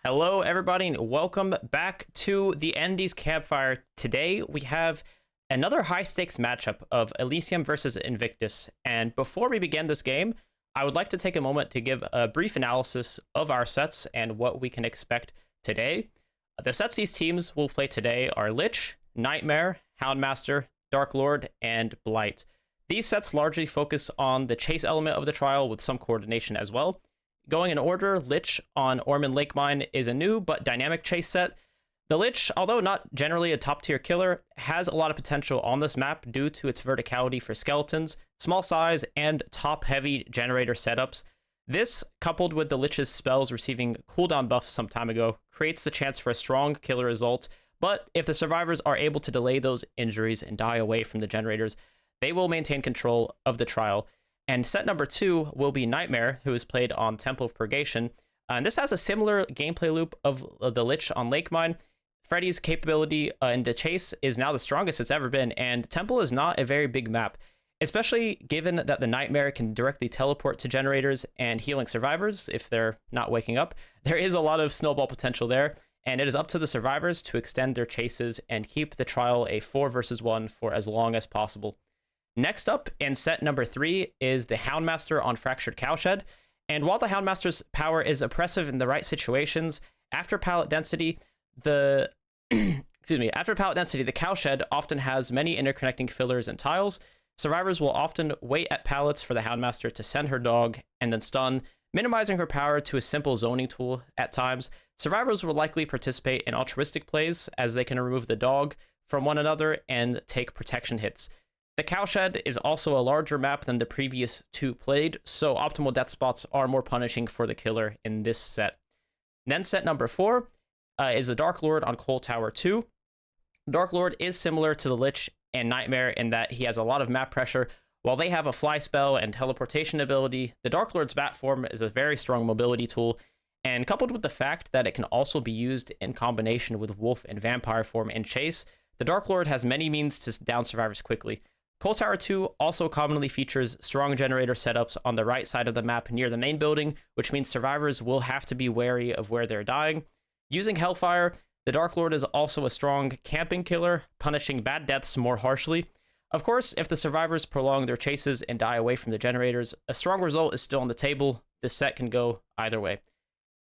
Hello, everybody, and welcome back to the Andes Campfire. Today, we have another high-stakes matchup of Elysium versus Invictus. And before we begin this game, I would like to take a moment to give a brief analysis of our sets and what we can expect today. The sets these teams will play today are Lich, Nightmare, Houndmaster, Dark Lord, and Blight. These sets largely focus on the chase element of the trial with some coordination as well. Going in order, Lich on Ormond Lake Mine is a new but dynamic chase set. The Lich, although not generally a top-tier killer, has a lot of potential on this map due to its verticality for skeletons, small size, and top-heavy generator setups. This, coupled with the Lich's spells receiving cooldown buffs some time ago, creates the chance for a strong killer result, but if the survivors are able to delay those injuries and die away from the generators, they will maintain control of the trial. And set number 2 will be Nightmare, who is played on Temple of Purgation. And this has a similar gameplay loop of the Lich on Lake Mine. Freddy's capability in the chase is now the strongest it's ever been, and Temple is not a very big map, especially given that the Nightmare can directly teleport to generators and healing survivors if they're not waking up. There is a lot of snowball potential there, and it is up to the survivors to extend their chases and keep the trial a 4 versus 1 for as long as possible. Next up, in set number 3, is the Houndmaster on Fractured Cowshed. And while the Houndmaster's power is oppressive in the right situations, after pallet density, the Cowshed often has many interconnecting fillers and tiles. Survivors will often wait at pallets for the Houndmaster to send her dog and then stun, minimizing her power to a simple zoning tool at times. Survivors will likely participate in altruistic plays as they can remove the dog from one another and take protection hits. The Cowshed is also a larger map than the previous 2 played, so optimal death spots are more punishing for the killer in this set. Then set number 4 is the Dark Lord on Coal Tower 2. Dark Lord is similar to the Lich and Nightmare in that he has a lot of map pressure. While they have a fly spell and teleportation ability, the Dark Lord's bat form is a very strong mobility tool, and coupled with the fact that it can also be used in combination with wolf and vampire form in chase, the Dark Lord has many means to down survivors quickly. Coal Tower 2 also commonly features strong generator setups on the right side of the map near the main building, which means survivors will have to be wary of where they're dying. Using Hellfire, the Dark Lord is also a strong camping killer, punishing bad deaths more harshly. Of course, if the survivors prolong their chases and die away from the generators, a strong result is still on the table. This set can go either way.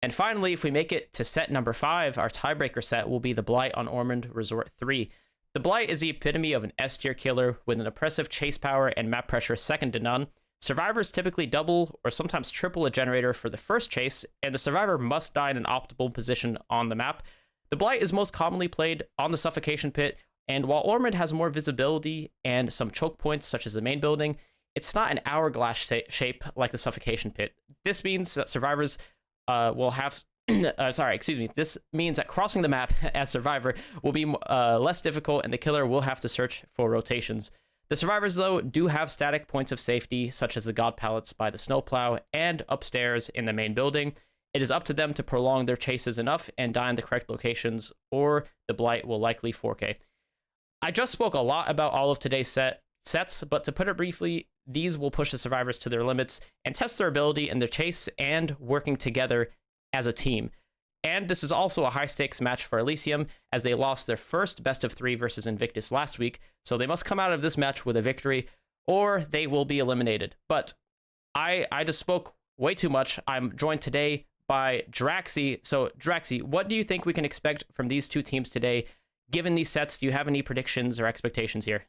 And finally, if we make it to set number 5, our tiebreaker set will be the Blight on Ormond Resort 3. The Blight is the epitome of an S-tier killer with an oppressive chase power and map pressure second to none. Survivors typically double or sometimes triple a generator for the first chase, and the survivor must die in an optimal position on the map. The Blight is most commonly played on the Suffocation Pit, and while Ormond has more visibility and some choke points such as the main building, it's not an hourglass shape like the Suffocation Pit. This means that survivors will have This means that crossing the map as survivor will be less difficult, and the killer will have to search for rotations. The survivors, though, do have static points of safety, such as the god pallets by the snowplow and upstairs in the main building. It is up to them to prolong their chases enough and die in the correct locations, or the Blight will likely 4K. I just spoke a lot about all of today's sets, but to put it briefly, these will push the survivors to their limits and test their ability in their chase and working together as a team. And this is also a high-stakes match for Elysium, as they lost their first best-of-3 versus Invictus last week, so they must come out of this match with a victory, or they will be eliminated. But I just spoke way too much. I'm joined today by Draxi. So, Draxi, what do you think we can expect from these 2 teams today? Given these sets, do you have any predictions or expectations here?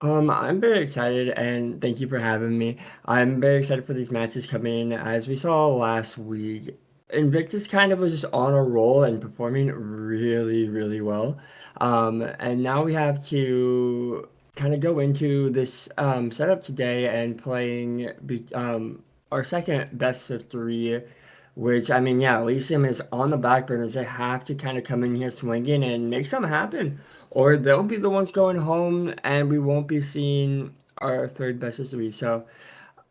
I'm very excited and thank you for having me. I'm very excited for these matches coming. As we saw last week, Invictus kind of was just on a roll and performing really, really well. And now we have to kind of go into this setup today and playing our second best of 3, which, I mean, yeah, Elysium is on the back burners. They have to kind of come in here swinging and make something happen, or they'll be the ones going home and we won't be seeing our third best of 3. So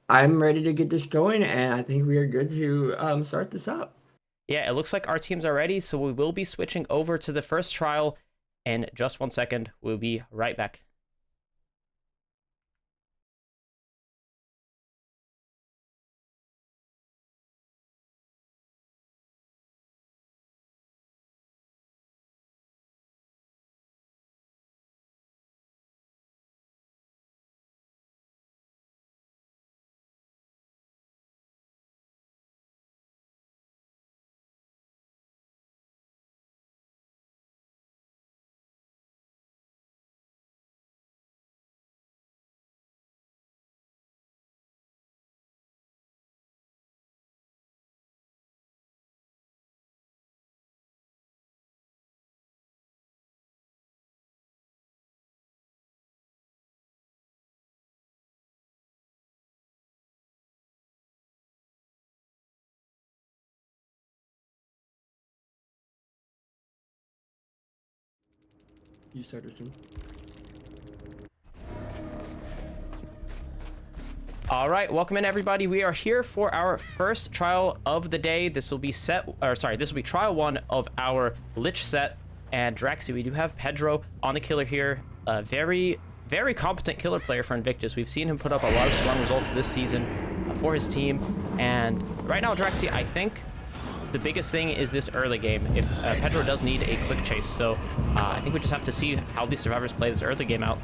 I'm ready to get this going, and I think we are good to start this up. Yeah, it looks like our teams are ready, so we will be switching over to the first trial in just 1 second. We'll be right back. You start us in. All right, welcome in everybody. We are here for our first trial of the day. This will be trial 1 of our Lich set. And Draxi, we do have Pedro on the killer here. A very, very competent killer player for Invictus. We've seen him put up a lot of strong results this season for his team. And right now, Draxi, I think the biggest thing is this early game. If Pedro does need a quick chase, so I think we just have to see how these survivors play this early game out.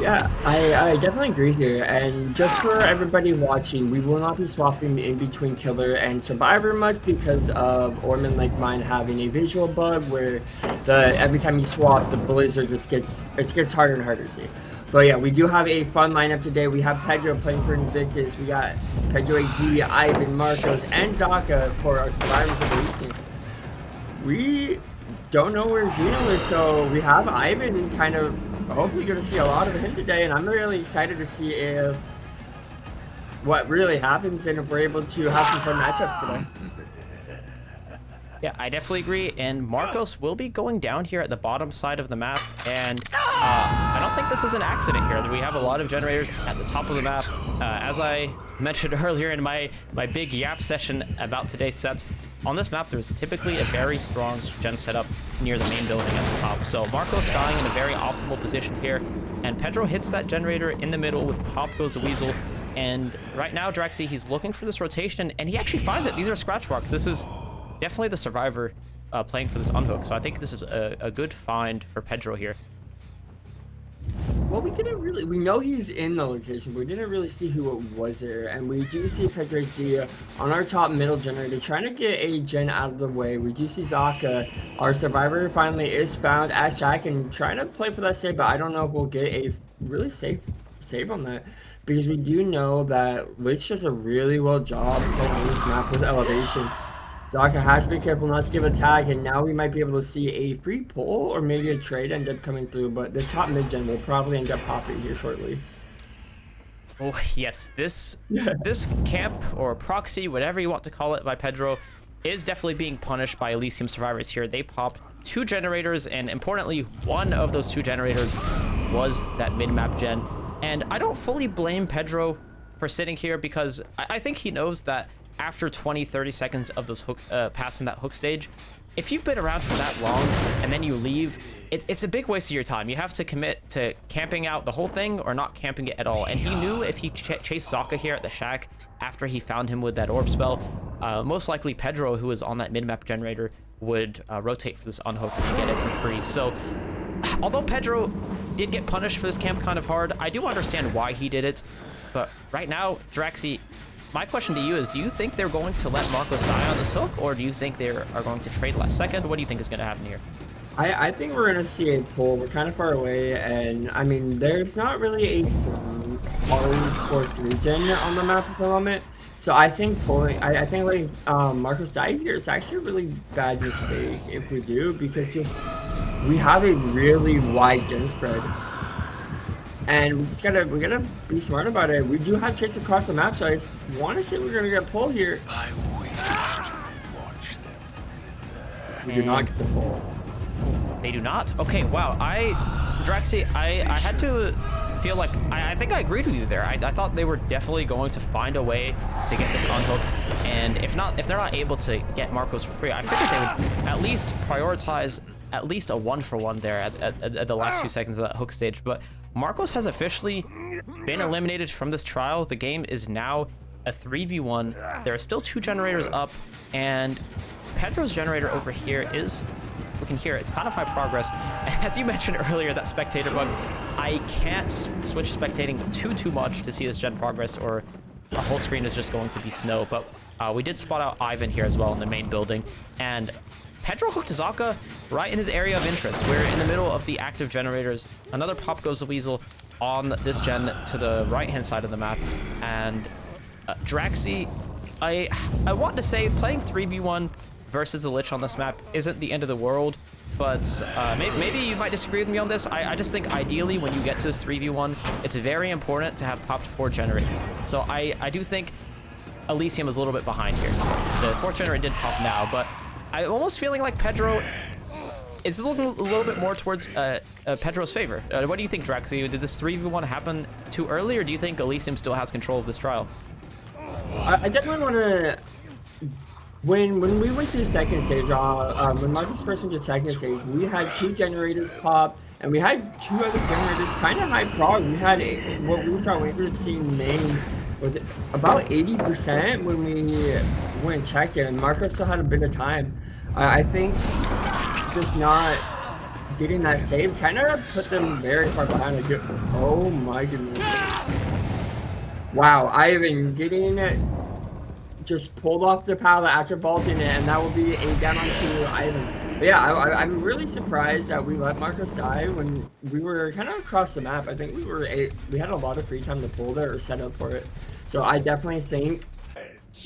Yeah, I definitely agree here. And just for everybody watching, we will not be swapping in between killer and survivor much because of Orman like mine having a visual bug where every time you swap, the blizzard just gets harder and harder to see. But yeah, we do have a fun lineup today. We have Pedro playing for Invictus. We got Pedro AZ, Ivan, Marcos, and Zaka for our survivors of Elysium. We don't know where Zeno is, so we have Ivan kind of hopefully going to see a lot of him today, and I'm really excited to see if what really happens and if we're able to have some fun matchups today. Yeah, I definitely agree, and Marcos will be going down here at the bottom side of the map, and I don't think this is an accident here. We have a lot of generators at the top of the map. As I mentioned earlier in my big yap session about today's sets, on this map there's typically a very strong gen setup near the main building at the top. So Marcos dying in a very optimal position here, and Pedro hits that generator in the middle with Pop Goes the Weasel. And right now, Draxi, he's looking for this rotation, and he actually finds it. These are scratch marks. This is definitely the survivor playing for this unhook, so I think this is a good find for Pedro here. Well, we know he's in the location, but we didn't really see who it was there. And we do see Pedro Zia on our top middle generator trying to get a gen out of the way. We do see Zaka, our survivor, finally is found as Jack and trying to play for that save, but I don't know if we'll get a really safe save on that. Because we do know that Lich does a really well job playing on this map with elevation. Zaka has to be careful not to give a tag, and now we might be able to see a free pull or maybe a trade end up coming through, but the top mid-gen will probably end up popping here shortly. Oh, yes, this camp or proxy, whatever you want to call it, by Pedro is definitely being punished by Elysium survivors here. They pop 2 generators, and importantly, one of those 2 generators was that mid-map gen. And I don't fully blame Pedro for sitting here because I think he knows that after 20-30 seconds of those passing that hook stage, if you've been around for that long and then you leave, it's a big waste of your time. You have to commit to camping out the whole thing or not camping it at all. And he knew if he chased Zaka here at the shack after he found him with that orb spell, most likely Pedro, who was on that mid-map generator, would rotate for this unhook and get it for free. So although Pedro did get punished for this camp kind of hard, I do understand why he did it. But right now, Draxi, my question to you is, do you think they're going to let Marcos die on this hook, or do you think they are going to trade last second? What do you think is going to happen here? I think we're going to see a pull. We're kind of far away, and I mean, there's not really a hard or 3 gen on the map at the moment. So I think I think letting Marcos die here is actually a really bad mistake if we do, because we have a really wide gen spread. And we gotta be smart about it. We do have chase across the map, so I just want to say we're gonna get pulled here. We do not get the pull. They do not? Okay, wow. Draxi, I had to feel like I think I agreed with you there. I thought they were definitely going to find a way to get this unhook, and if they're not able to get Marcos for free, I figured they would at least prioritize at least a 1-for-1 there at the last few seconds of that hook stage. But Marcos has officially been eliminated from this trial. The game is now a 3v1. There are still 2 generators up, and Pedro's generator over here is, we can hear it's kind of high progress. As you mentioned earlier, that spectator bug, I can't switch spectating too much to see this gen progress, or our whole screen is just going to be snow. But we did spot out Ivan here as well in the main building, and Pedro hooked Zaka right in his area of interest. We're in the middle of the active generators. Another Pop Goes the Weasel on this gen to the right-hand side of the map. And Draxi, I want to say playing 3v1 versus the Lich on this map isn't the end of the world, but maybe you might disagree with me on this. I just think ideally when you get to this 3v1, it's very important to have popped 4 generators. So I do think Elysium is a little bit behind here. The 4th generator did pop now, but I'm almost feeling like Pedro it's looking a little bit more towards Pedro's favor. What do you think, Draxi? Did this 3v1 happen too early, or do you think Elysium still has control of this trial? I definitely want to. When we went to the second stage, when Marcus first went to the second stage, we had 2 generators pop, and we had 2 other generators kind of high prog. We had what we saw, we ended up seeing main with about 80% when we went and checked it, and Marcus still had a bit of time. I think just not getting that save kind of put them very far behind. Oh my goodness. Wow, Ivan getting it. Just pulled off the pallet after vaulting it, and that will be a down on 2 Ivan. But yeah, I'm really surprised that we let Marcus die when we were kind of across the map. I think we had a lot of free time to pull there or set up for it. So I definitely think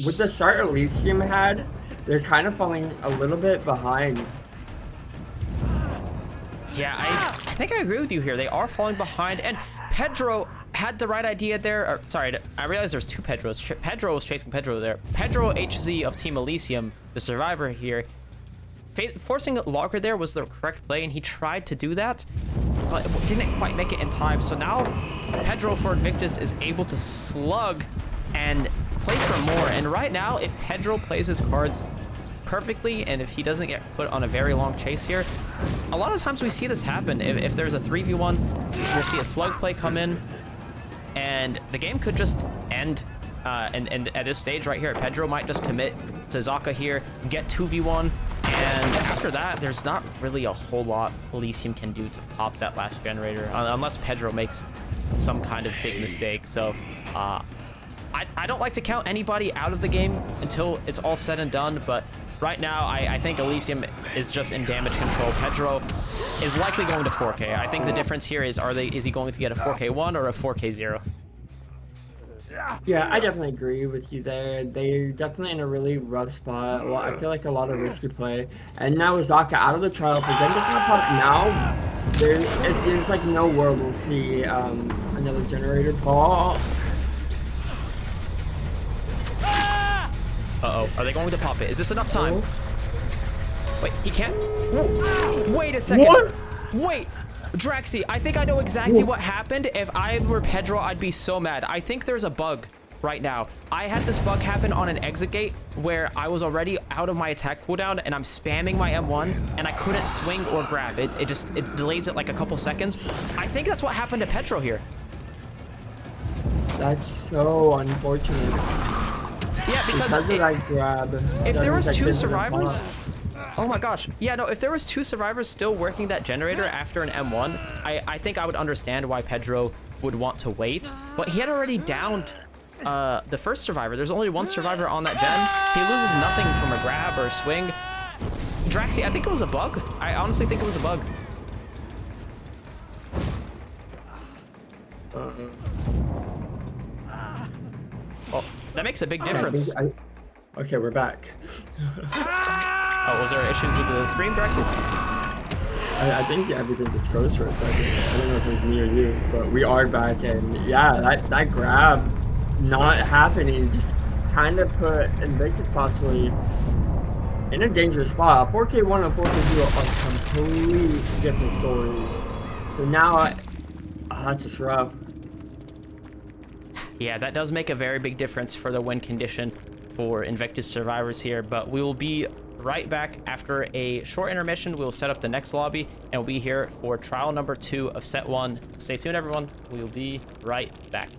with the start Elysium had, they're kind of falling a little bit behind. Yeah, I think I agree with you here. They are falling behind, and Pedro had the right idea there. Or, sorry, I realized there's 2 Pedros. Pedro was chasing Pedro there. Pedro HZ of Team Elysium, the survivor here, forcing Logger there was the correct play, and he tried to do that, but didn't quite make it in time. So now Pedro for Invictus is able to slug and play for more. And right now, if Pedro plays his cards perfectly, and if he doesn't get put on a very long chase here, a lot of times we see this happen. If there's a 3v1, we'll see a slug play come in, and the game could just end. And at this stage right here, Pedro might just commit to Zaka here, get 2v1, and after that, there's not really a whole lot Elysium can do to pop that last generator, unless Pedro makes some kind of big mistake. So I don't like to count anybody out of the game until it's all said and done, but right now, I think Elysium is just in damage control. Pedro is likely going to 4K. I think the difference here is, is he going to get a 4K1 or a 4K0? Yeah, I definitely agree with you there. They're definitely in a really rough spot. I feel like a lot of risky play. And now with Zaka out of the trial, for them to pop up now, there's like no world we'll see another generator ball. Uh-oh, are they going to pop it? Is this enough time? Wait, he can't? Wait a second. What? Wait, Draxi, I think I know exactly what happened. If I were Pedro, I'd be so mad. I think there's a bug right now. I had this bug happen on an exit gate where I was already out of my attack cooldown and I'm spamming my M1 and I couldn't swing or grab. It delays it like a couple seconds. I think that's what happened to Pedro here. That's so unfortunate. Yeah, because of that grab. If there was 2 survivors, oh my gosh. Yeah, no, if there was 2 survivors still working that generator after an M1, I think I would understand why Pedro would want to wait. But he had already downed the first survivor. There's only 1 survivor on that gen. He loses nothing from a grab or a swing. Draxi, I think it was a bug. I honestly think it was a bug. Oh, that makes a big difference. Okay, we're back. Oh, was there issues with the stream, Draxi? I think everything just froze for a second. I don't know if it was me or you, but we are back, and yeah, that grab not happening just kind of put Invictus possibly in a dangerous spot. 4K1 and 4K2 are completely different stories. So now, that's just rough. Yeah, that does make a very big difference for the win condition for Invictus survivors here, but we will be right back after a short intermission. We'll set up the next lobby, and we'll be here for trial number 2 of set 1. Stay tuned, everyone. We will be right back.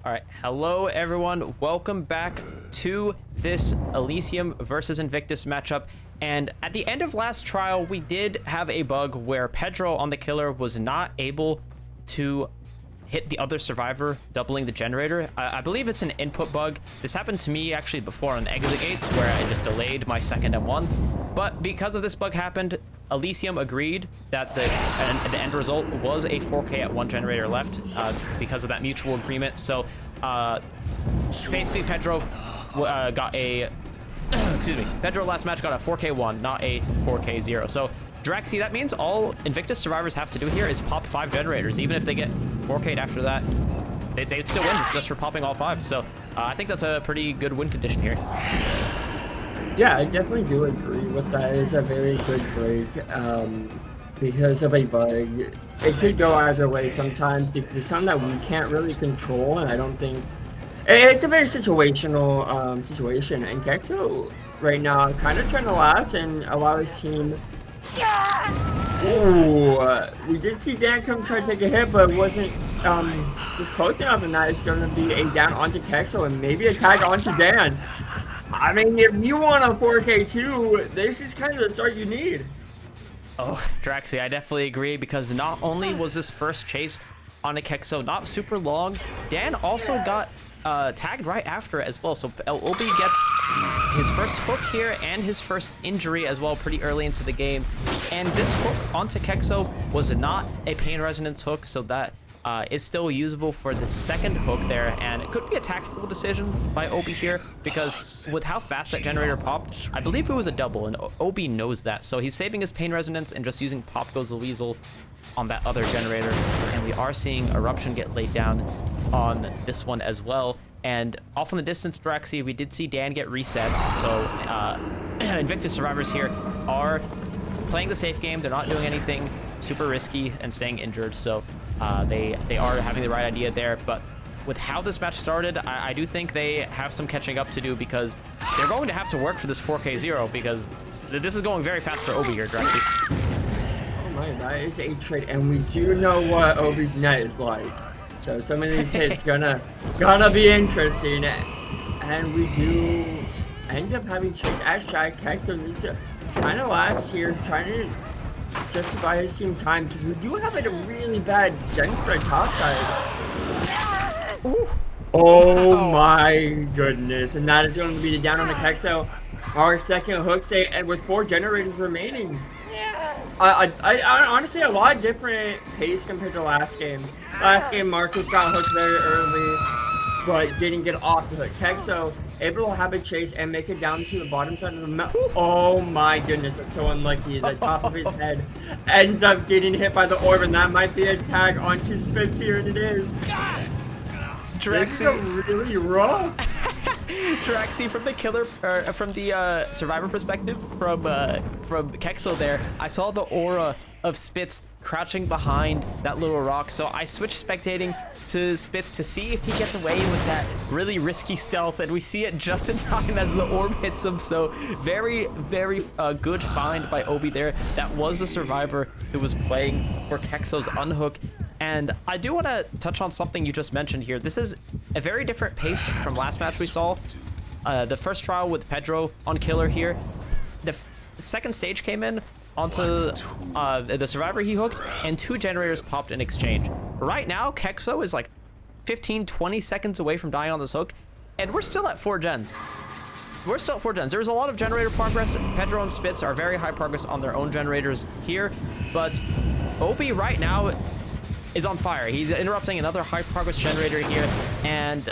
All right, hello everyone. Welcome back to this Elysium versus Invictus matchup. And at the end of last trial, we did have a bug where Pedro on the killer was not able to hit the other survivor, doubling the generator. I believe it's an input bug. This happened to me actually before on exit gates where I just delayed my second M1. But because of this bug happened, Elysium agreed that the end result was a 4K at one generator left because of that mutual agreement. So basically Pedro got a, excuse me, Pedro last match got a 4K1, not a 4K0. So Draxi, that means all Invictus survivors have to do here is pop 5 generators. Even if they get 4K'd after that, they'd still win just for popping all 5. So I think that's a pretty good win condition here. Yeah, I definitely do agree with that. It's a very good break because of a bug. It could go either way sometimes. It's something that we can't really control, and I don't think it's a very situational situation. And Kexo right now kind of trying to last and allow his team. Ooh, we did see Dan come try to take a hit, but wasn't just close enough, and that is going to be a down onto Kexo and maybe a tag onto Dan. I mean, if you want a 4K2, this is kind of the start you need. Oh, Draxi, I definitely agree, because not only was this first chase on a Kexo not super long, Dan also got tagged right after it as well. So Obi gets his first hook here and his first injury as well pretty early into the game. And this hook onto Kexo was not a pain resonance hook, so that is still usable for the second hook there, and it could be a tactical decision by Obi here, because with how fast that generator popped, I believe it was a double, and Obi knows that, so he's saving his pain resonance and just using Pop Goes the Weasel on that other generator. And we are seeing Eruption get laid down on this one as well. And off in the distance, Draxi, we did see Dan get reset, so Invictus survivors here are playing the safe game. They're not doing anything super risky and staying injured, so they are having the right idea there. But with how this match started, I do think they have some catching up to do, because they're going to have to work for this 4K0, because this is going very fast for Obi here, Draxi. Oh my, that is a trade, and we do know what Obi's net is like. So some of these hits gonna be interesting, and we do end up having Chase as shy. Kexo needs to kind of last here, trying to justify his team time, because we do have a really bad gen for a top side. Ooh. Oh my goodness, and that is going to be the down on the Kexo. Our second hook say, and with 4 generators remaining. I honestly a lot different pace compared to last game. Last game Marcus got hooked very early, but didn't get off the hook. Kexo able to have a chase and make it down to the bottom side of the map. Oh my goodness, that's so unlucky. The top of his head ends up getting hit by the orb, and that might be a tag onto Spitz here, and it is. Draxi. This is really rough. Draxi, from the killer, from the survivor perspective, from Kexo there, I saw the aura of Spitz crouching behind that little rock, so I switched spectating to Spitz to see if he gets away with that really risky stealth, and we see it just in time as the orb hits him. So very, very good find by Obi there. That was a survivor who was playing for Kexo's unhook. And I do want to touch on something you just mentioned here. This is a very different pace from last match we saw. The first trial with Pedro on killer here. The second stage came in onto the survivor he hooked, and 2 generators popped in exchange. Right now, Kexo is like 15-20 seconds away from dying on this hook, and we're still at 4 gens. We're still at 4 gens. There's a lot of generator progress. Pedro and Spitz are very high progress on their own generators here, but Obi right now is on fire. He's interrupting another high progress generator here, and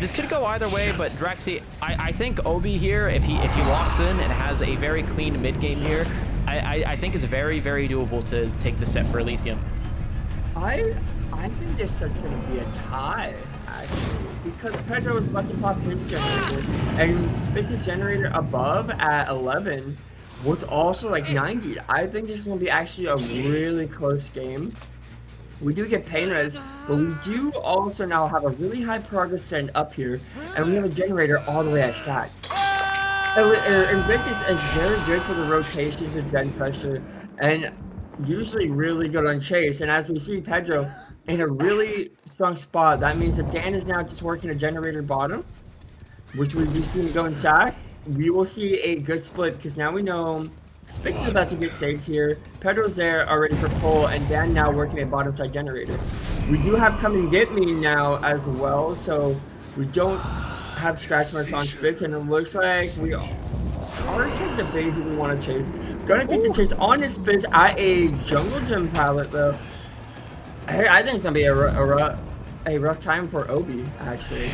this could go either way. But Draxi, I think Obi here, if he locks in and has a very clean mid game here, I think it's very, very doable to take the set for Elysium. I think this set's gonna be a tie, actually, because Pedro was about to pop his generator, and Spitz's generator above at 11 was also like 90. I think this is gonna be actually a really close game. We do get pain res, but we do also now have a really high progress stand up here, and we have a generator all the way at stack. Invictus is very good for the rotations with gen pressure, and usually really good on chase. And as we see, Pedro in a really strong spot. That means if Dan is now just working a generator bottom, which we've seen go in stack, we will see a good split because now we know Spitz is about to get saved here. Pedro's there already for pull, and Dan now working a bottom side generator. We do have come and get me now as well, so we don't have scratch marks on Spitz, and it looks like we are taking the bait who we want to chase. Gonna take the chase on his Spitz at a jungle gym pallet though. Hey, I think it's gonna be a rough time for Obi actually.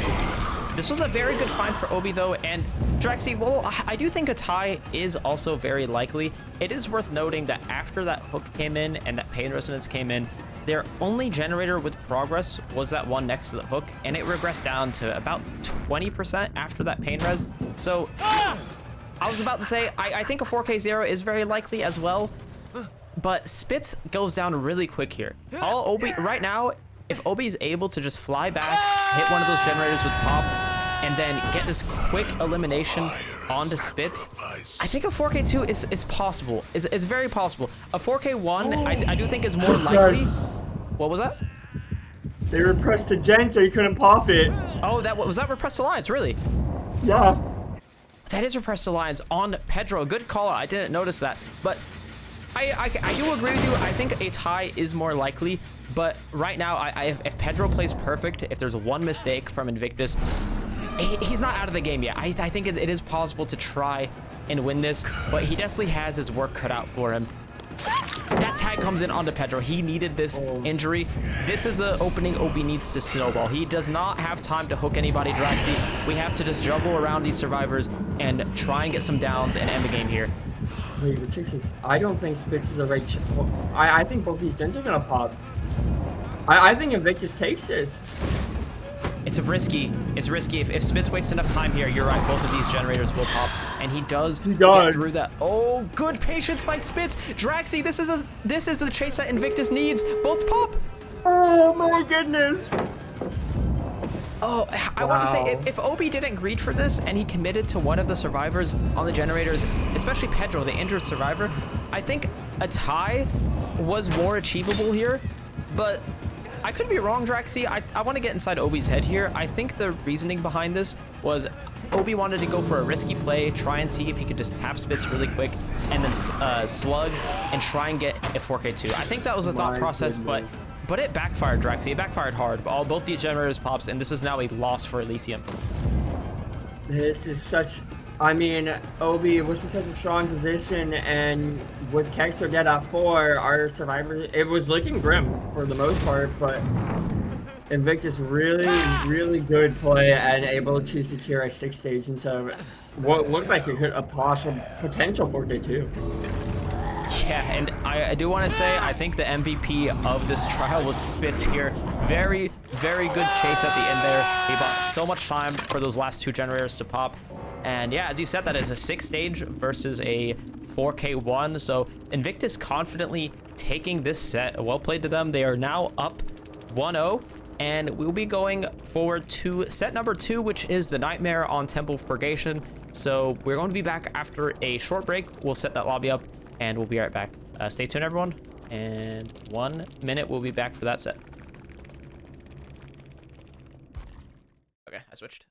This was a very good find for Obi, though, and Drexy, well, I do think a tie is also very likely. It is worth noting that after that hook came in and that pain resonance came in, their only generator with progress was that one next to the hook, and it regressed down to about 20% after that pain res. So, I was about to say, I think a 4K0 is very likely as well, but Spitz goes down really quick here. All Obi, right now, if Obi is able to just fly back, hit one of those generators with pop, and then get this quick elimination onto Spitz, I think a 4K2 is possible. It's very possible. A 4K1, I do think is more likely. What was that? They repressed a gen so you couldn't pop it. Oh, was that repressed alliance, really? Yeah. That is repressed alliance on Pedro. Good call out. I didn't notice that. But I do agree with you. I think a tie is more likely. But right now, if Pedro plays perfect, if there's one mistake from Invictus, he's not out of the game yet. I think it is possible to try and win this, but he definitely has his work cut out for him. That tag comes in onto Pedro. He needed this injury. This is the opening Obi needs to snowball. He does not have time to hook anybody, Draxi. We have to just juggle around these survivors and try and get some downs and end the game here. Wait, I don't think Spitz is the right. I think both these gens are gonna pop. I think Invictus takes this. It's risky. It's risky. If Spitz wastes enough time here, you're right. Both of these generators will pop, and he does get through that. Oh, good patience by Spitz. Draxi, this is the chase that Invictus needs. Both pop. Oh my goodness. Oh, I want to say, if Obi didn't greed for this and he committed to one of the survivors on the generators, especially Pedro, the injured survivor, I think a tie was more achievable here. But I could be wrong, Draxi. I want to get inside Obi's head here. I think the reasoning behind this was Obi wanted to go for a risky play, try and see if he could just tap Spitz really quick, and then slug and try and get a 4K2. I think that was the thought process, but it backfired, Draxi. It backfired hard. Both these generators pops, and this is now a loss for Elysium. This is such. I mean, Obi was in such a strong position, and with Kexter dead at 4, our survivors, it was looking grim for the most part, but Invictus really good play and able to secure a 6th stage instead of what looked like it could a possible potential 4K2. Yeah, and I do want to say, I think the MVP of this trial was Spitz here. Very good chase at the end there. He bought so much time for those last 2 generators to pop. And yeah, as you said, that is a 6th stage versus a 4K1. So Invictus confidently taking this set. Well played to them. They are now up 1-0. And we'll be going forward to set number 2, which is the Nightmare on Temple of Purgation. So we're going to be back after a short break. We'll set that lobby up and we'll be right back. Stay tuned, everyone. And 1 minute, we'll be back for that set. Okay, I switched.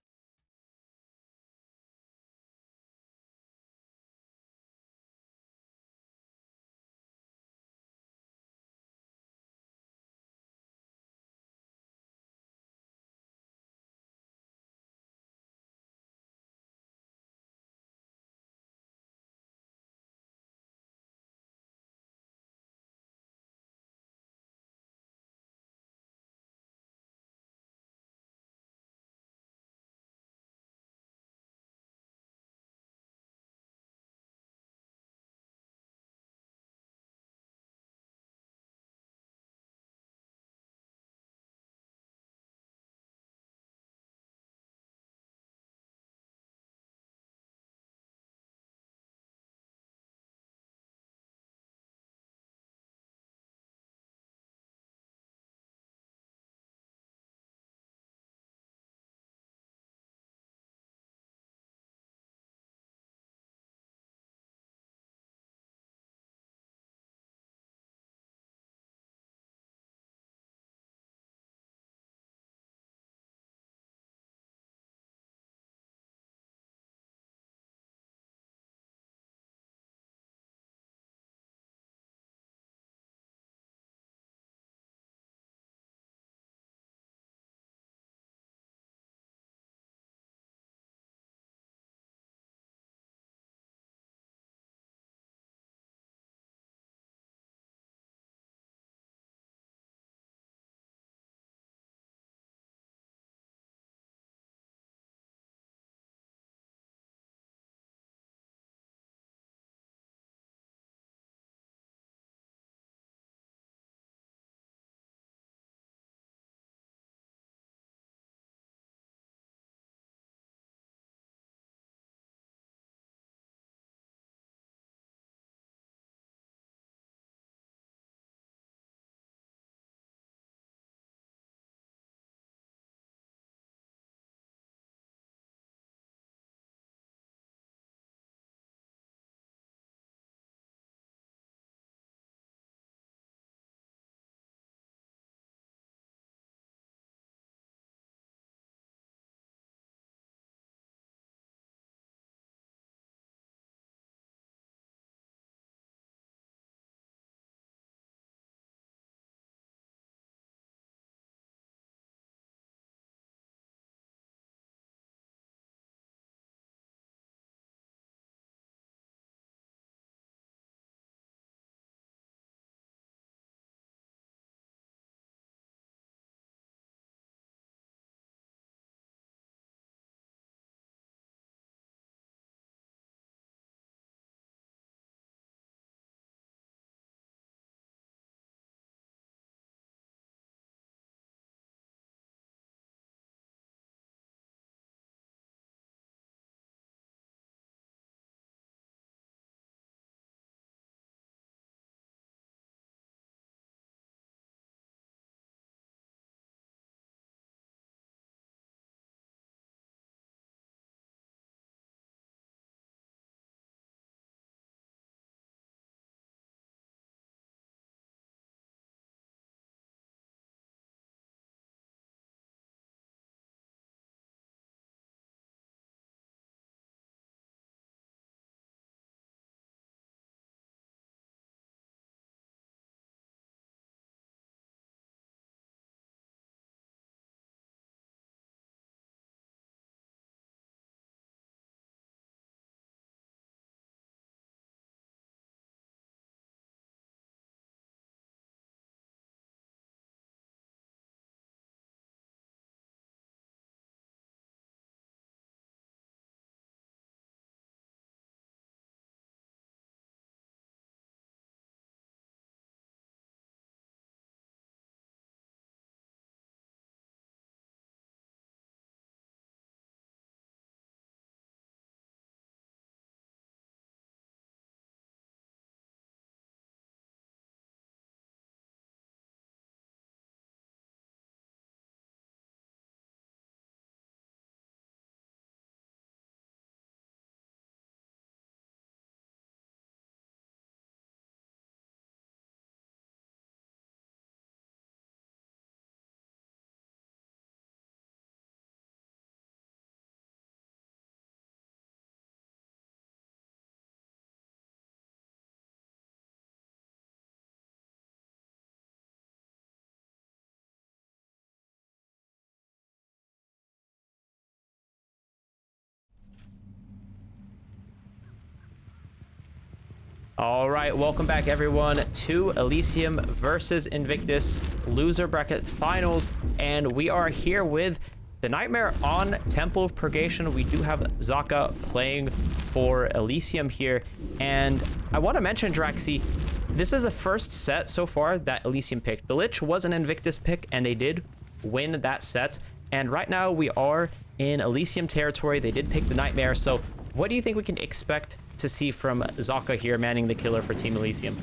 All right, welcome back everyone to Elysium versus Invictus loser bracket finals, and we are here with the Nightmare on Temple of Purgation. We do have Zaka playing for Elysium here, and I want to mention, Draxi, this is the first set so far that Elysium picked. The Lich was an Invictus pick, and they did win that set, and right now we are in Elysium territory. They did pick the Nightmare, so what do you think we can expect to see from Zaka here manning the killer for Team Elysium?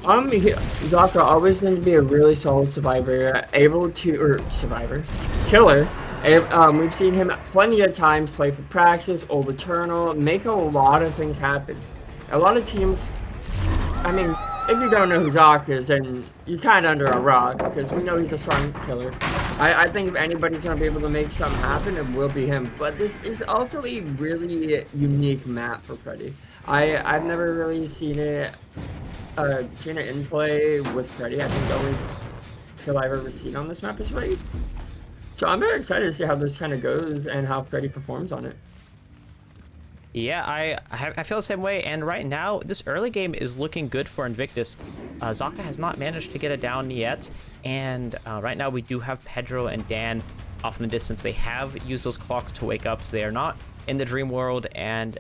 Zaka always going to be a really solid survivor, killer. We've seen him plenty of times play for Praxis, Old Eternal, make a lot of things happen. A lot of teams, I mean, if you don't know who Zaka is, then you're kind of under a rock, because we know he's a strong killer. I think if anybody's going to be able to make something happen, it will be him. But this is also a really unique map for Freddy. I've never really seen it in play with Freddy. I think the only kill I've ever seen on this map is Raid. So I'm very excited to see how this kind of goes and how Freddy performs on it. Yeah, I feel the same way, and right now, this early game is looking good for Invictus. Zaka has not managed to get it down yet, and right now we do have Pedro and Dan off in the distance. They have used those clocks to wake up, so they are not in the dream world, and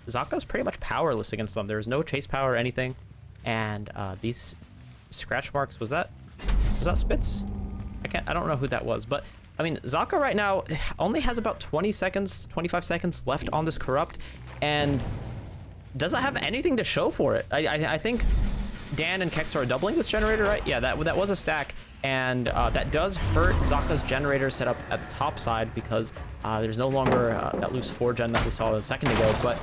Zaka's pretty much powerless against them. There's no chase power or anything, and these scratch marks, was that Spitz? I don't know who that was, but I mean, Zaka right now only has about 20 seconds, 25 seconds left on this corrupt, and doesn't have anything to show for it. I think Dan and Kex are doubling this generator, right? Yeah, that was a stack, and that does hurt Zaka's generator setup at the top side, because there's no longer that loose 4-gen that we saw a second ago, but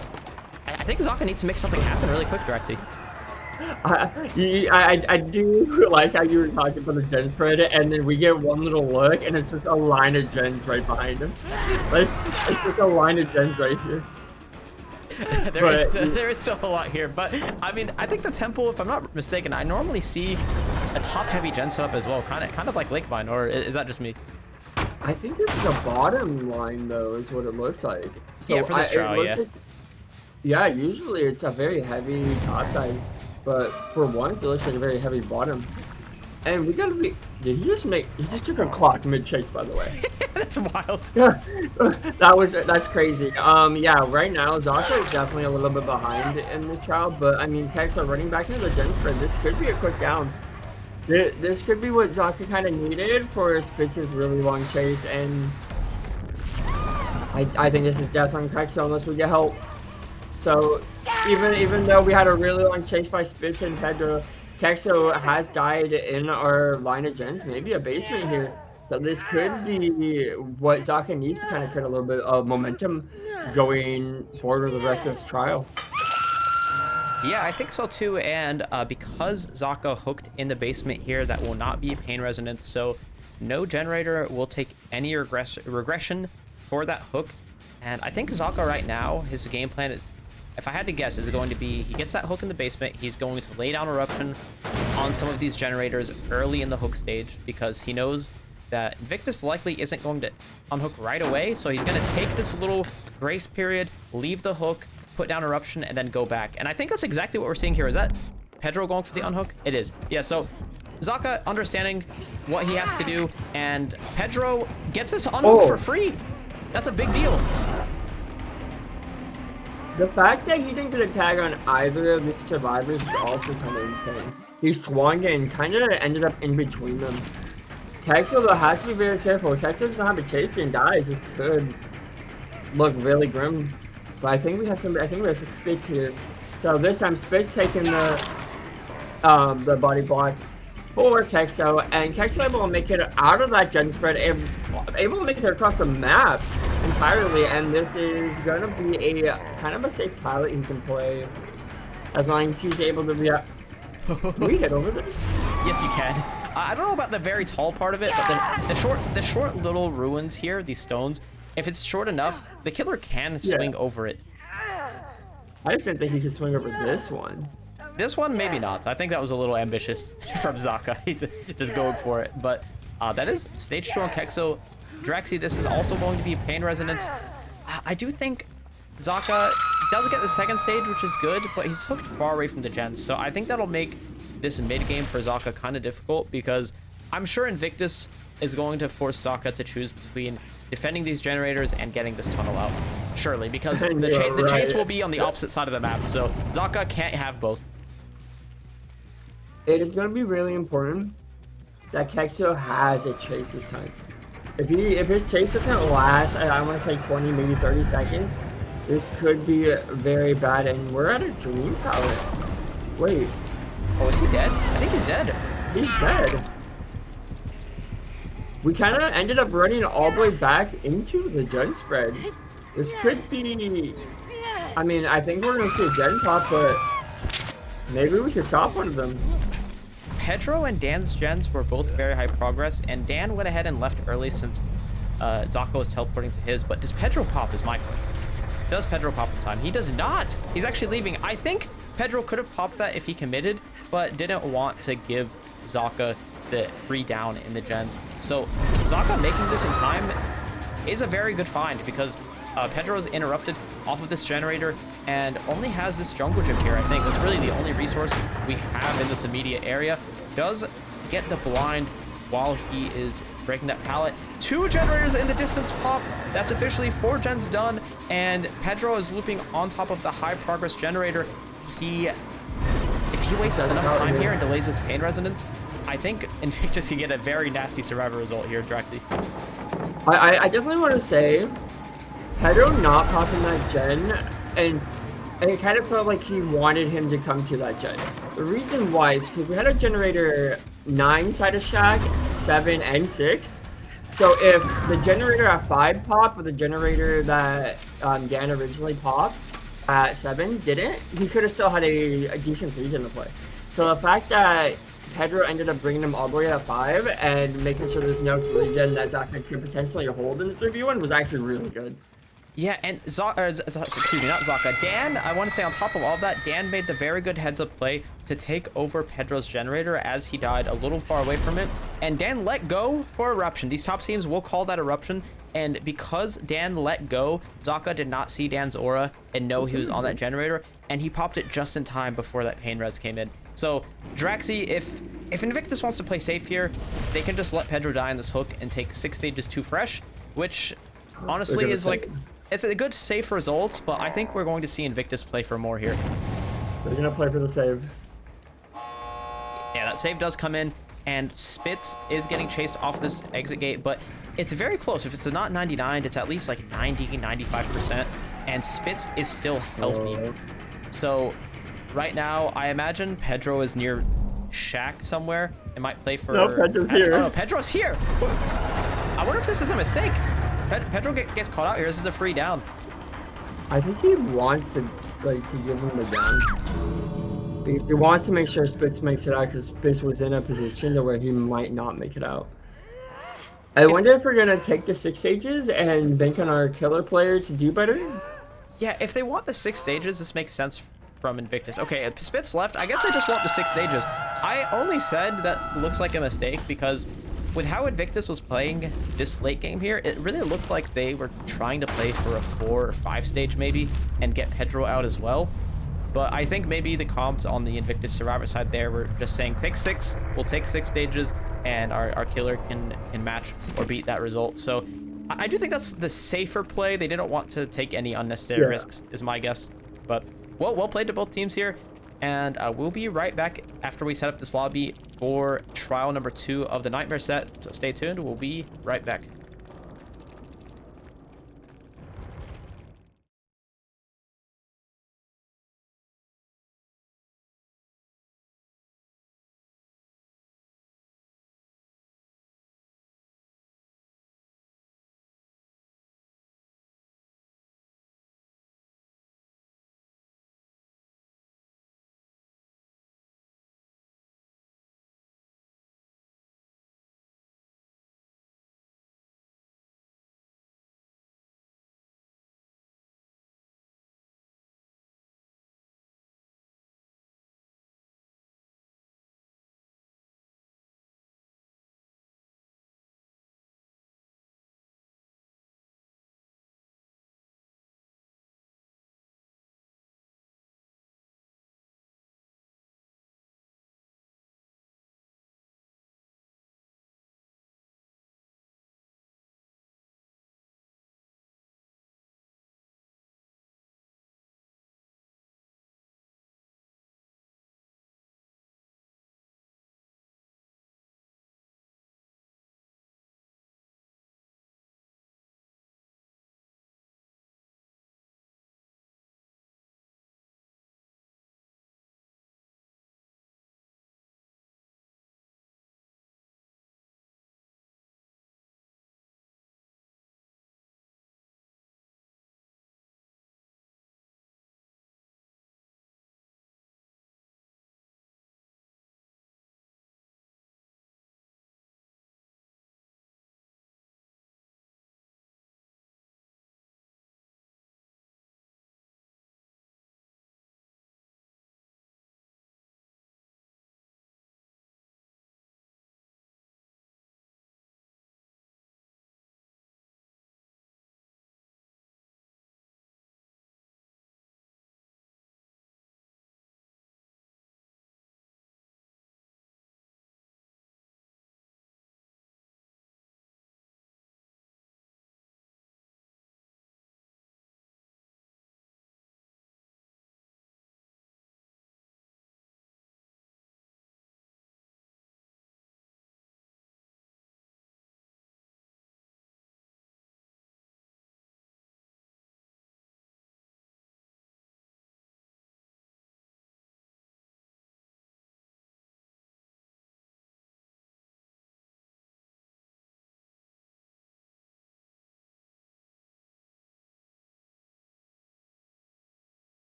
I think Zaka needs to make something happen really quick, Draxi. I do like how you were talking about the gen spread, and then we get one little look, and it's just a line of gens right behind him. Like, it's just a line of gens right here. There is still a lot here, but I mean, I think the temple, if I'm not mistaken, I normally see a top-heavy gen setup as well, kind of like Lakemine, or is that just me? I think it's the bottom line, though, is what it looks like. So yeah, for this trial, yeah. Yeah, usually it's a very heavy top side. But for once, it looks like a very heavy bottom. And we gotta be... He just took a clock mid-chase, by the way. That's wild. Yeah, that's crazy. Yeah, right now, Zaka is definitely a little bit behind in this trial. But, I mean, Kex are running back into the gen spread. This could be a quick down. This could be what Zaka kind of needed for Spitz's really long chase. And I think this is definitely Kex unless we get help. So even though we had a really long chase by Spitz and Pedro, Kexo has died in our line of gens, maybe a basement here. So this could be what Zaka needs to kind of create a little bit of momentum going forward with the rest of this trial. Yeah, I think so too, and because Zaka hooked in the basement here, that will not be pain resonance, so no generator will take any regression for that hook. And I think Zaka right now, his game plan, if I had to guess, is going to be he gets that hook in the basement, he's going to lay down eruption on some of these generators early in the hook stage, because he knows that Invictus likely isn't going to unhook right away, so he's going to take this little grace period, leave the hook, put down eruption, and then go back. And I think that's exactly what we're seeing here. Is that Pedro going for the unhook? It is. Yeah, so Zaka understanding what he has to do, and Pedro gets this unhook for free. That's a big deal. The fact that he didn't get a tag on either of these survivors is also kind of insane. He swung and kind of ended up in between them. Kexo, though, has to be very careful. If Kexo doesn't have a chase and dies, this could look really grim. But I think we have some Spitz here. So this time, Spitz taking the body block for Kexo, and Kexo able to make it out of that gen spread, able to make it across the map entirely, and this is gonna be a kind of a safe pilot he can play as long as he's able to be up. Can we hit over this? Yes, you can. I don't know about the very tall part of it, but the short little ruins here, these stones, if it's short enough, the killer can swing over it. I just didn't think he could swing over this one. This one, maybe not. I think that was a little ambitious from Zaka. He's just going for it. But that is stage 2 on Kexo. Draxi, this is also going to be pain resonance. I do think Zaka does get the second stage, which is good, but he's hooked far away from the gens. So I think that'll make this mid game for Zaka kind of difficult, because I'm sure Invictus is going to force Zaka to choose between defending these generators and getting this tunnel out. Surely, because the chase will be on the opposite side of the map, so Zaka can't have both. It is going to be really important that Kexo has a chase this time. If his chase doesn't last, I want to say 20, maybe 30 seconds, this could be very bad, and we're at a dream palette. Wait. Oh, is he dead? I think he's dead. He's dead. We kind of ended up running all the way back into the gen spread. This could be... I mean, I think we're going to see a gen pop, but maybe we could stop one of them. Pedro and Dan's gens were both very high progress, and Dan went ahead and left early since Zaka was teleporting to his. But does Pedro pop is my question. Does Pedro pop in time? He does not. He's actually leaving. I think Pedro could have popped that if he committed, but didn't want to give Zaka the free down in the gens. So Zaka making this in time is a very good find, because Pedro is interrupted off of this generator and only has this jungle gym here. I think that's really the only resource we have in this immediate area. Does get the blind while he is breaking that pallet. 2 generators in the distance pop. That's officially 4 gens done, and Pedro is looping on top of the high progress generator. If he wastes enough time here and delays his pain resonance, I think Invictus can get a very nasty survivor result here, directly. I definitely want to say, Pedro not popping that gen, and it kind of felt like he wanted him to come to that gen. The reason why is because we had a generator 9 side of Shack, 7, and 6. So if the generator at 5 popped, or the generator that Dan originally popped at 7 didn't, he could have still had a decent lead in the play. So the fact that Pedro ended up bringing him all the way at 5 and making sure there's no regen that Zaka could potentially hold in the 3v1 was actually really good. Yeah, and excuse me, not Zaka. Dan, I want to say on top of all of that, Dan made the very good heads-up play to take over Pedro's generator as he died a little far away from it. And Dan let go for Eruption. These top teams will call that Eruption. And because Dan let go, Zaka did not see Dan's aura and know he was on that generator. And he popped it just in time before that pain res came in. So, Draxi, if Invictus wants to play safe here, they can just let Pedro die in this hook and take 6 stages too fresh, which honestly is like... It's a good safe result, but I think we're going to see Invictus play for more here. They're going to play for the save. Yeah, that save does come in, and Spitz is getting chased off this exit gate, but it's very close. If it's not 99, it's at least like 90, 95%, and Spitz is still healthy. So right now, I imagine Pedro is near Shack somewhere. It might play for... No, Pedro's here. Oh, no, Pedro's here! I wonder if this is a mistake. Pedro gets caught out here. This is a free down. I think he wants to give him the down. Because he wants to make sure Spitz makes it out, because Spitz was in a position to where he might not make it out. I wonder if we're gonna take the 6 stages and bank on our killer player to do better. Yeah, if they want the 6 stages, this makes sense from Invictus. Okay, Spitz left. I guess I just want the 6 stages. I only said that looks like a mistake because with how Invictus was playing this late game here, it really looked like they were trying to play for a 4 or 5 stage maybe and get Pedro out as well. But I think maybe the comps on the Invictus Survivor side there were just saying, take 6, we'll take 6 stages, and our killer can match or beat that result. So I do think that's the safer play. They didn't want to take any unnecessary risks, is my guess. But well played to both teams here. And we'll be right back after we set up this lobby for trial number 2 of the Nightmare set. So stay tuned. We'll be right back.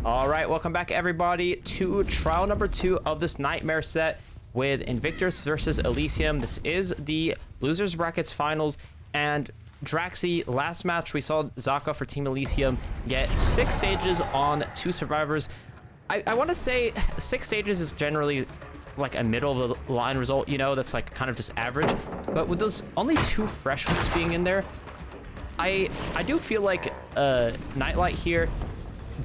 All right, welcome back everybody to trial number 2 of this nightmare set with Invictus versus Elysium. This is the losers brackets finals, and Draxi, last match we saw Zaka for Team Elysium get 6 stages on 2 survivors. I want to say 6 stages is generally like a middle of the line result, you know, that's like kind of just average. But with those only 2 fresh hooks being in there, I do feel like Nightlight here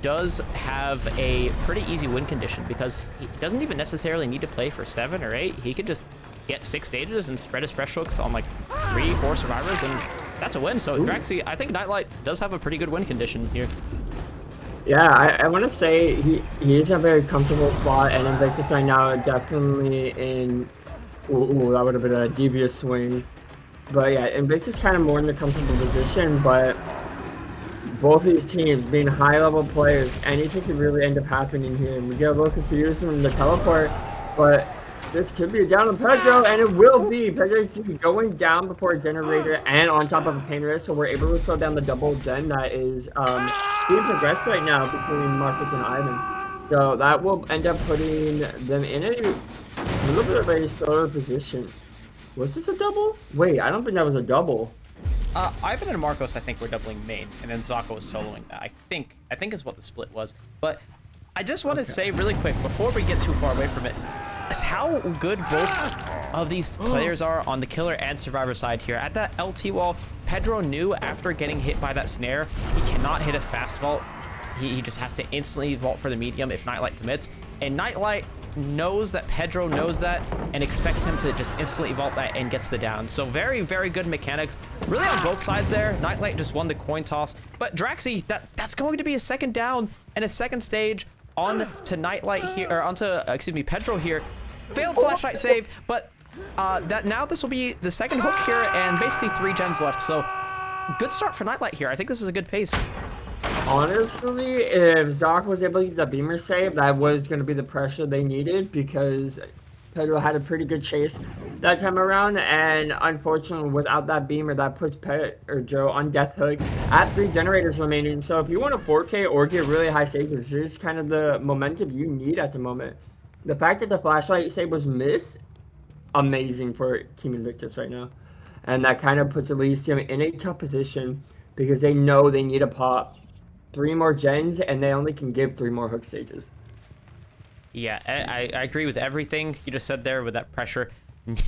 does have a pretty easy win condition because he doesn't even necessarily need to play for 7 or 8. He could just get 6 stages and spread his fresh hooks on like 3, 4 survivors, and that's a win. So Draxi, I think Nightlight does have a pretty good win condition here. Yeah, I want to say he is in a very comfortable spot, and Invictus right now definitely in. Ooh, that would have been a devious swing. But yeah, Invictus kind of more in the comfortable position, but both these teams being high-level players, anything could really end up happening here. We get a little confused from the teleport, but this could be a down on Pedro, and it will be. Pedro is going down before a generator and on top of a pain risk, so we're able to slow down the double gen that is being progressed right now between Marcus and Ivan. So that will end up putting them in a little bit of a slower position. Was this a double? Wait, I don't think that was a double. Ivan and Marcos, I think, were doubling main, and then Zaka was soloing that. I think is what the split was. But I just want to say really quick before we get too far away from it, is how good both of these players are on the killer and survivor side here. At that LT wall, Pedro knew after getting hit by that snare, he cannot hit a fast vault. He just has to instantly vault for the medium if Nightlight commits. And Nightlight knows that Pedro knows that and expects him to just instantly vault that and gets the down. So very, very good mechanics. Really on both sides there. Nightlight just won the coin toss. But Draxi, that's going to be a second down and a second stage on to Nightlight here, or onto, excuse me, Pedro here. Failed flashlight save, but now this will be the second hook here and basically 3 gens left. So good start for Nightlight here. I think this is a good pace. Honestly, if Zoc was able to get the beamer save, that was going to be the pressure they needed because Pedro had a pretty good chase that time around, and unfortunately, without that beamer, that puts Pedro on death hook at 3 generators remaining. So if you want a 4K or get really high saves, this is kind of the momentum you need at the moment. The fact that the flashlight save was missed, amazing for Team Invictus right now, and that kind of puts Elysium in a tough position because they know they need to pop 3 more gens, and they only can give 3 more hook stages. Yeah, I agree with everything you just said there with that pressure.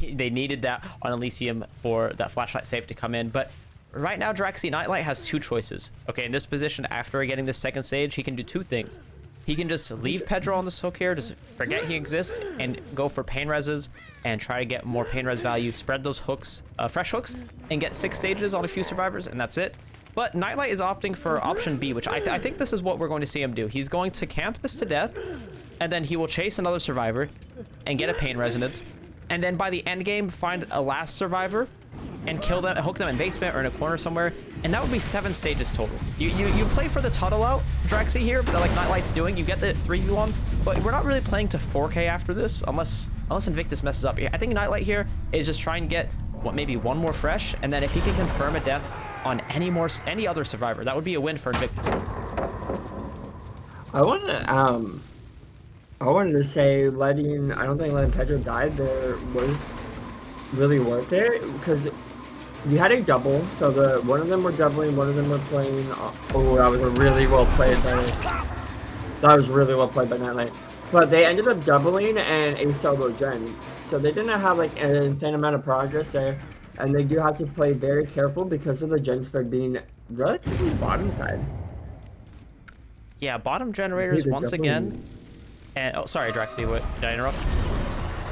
They needed that on Elysium for that flashlight save to come in. But right now, Draxi Nightlight has 2 choices. Okay, in this position, after getting this second stage, he can do 2 things. He can just leave Pedro on this hook here, just forget he exists, and go for pain reses and try to get more pain res value, spread those hooks, fresh hooks, and get 6 stages on a few survivors, and that's it. But Nightlight is opting for option B, which I think this is what we're going to see him do. He's going to camp this to death, and then he will chase another survivor and get a pain resonance, and then by the end game find a last survivor and kill them, hook them in basement or in a corner somewhere, and that would be 7 stages total. You play for the tunnel out, Draxi here, but like Nightlight's doing, you get the 3v1, but we're not really playing to 4K after this, unless Invictus messes up. I think Nightlight here is just trying to get maybe 1 more fresh, and then if he can confirm a death on any other survivor, that would be a win for Invictus. I wanted to say I don't think letting Pedro die there was really worth it because we had a double, so one of them were doubling, one of them were playing. Oh, that was a really well played by Nightlight. But they ended up doubling and a solo gen, so they didn't have like an insane amount of progress there. And they do have to play very careful because of the gen spread being relatively bottom side. Yeah, bottom generators once again. And oh, sorry, Draxi, what did I interrupt?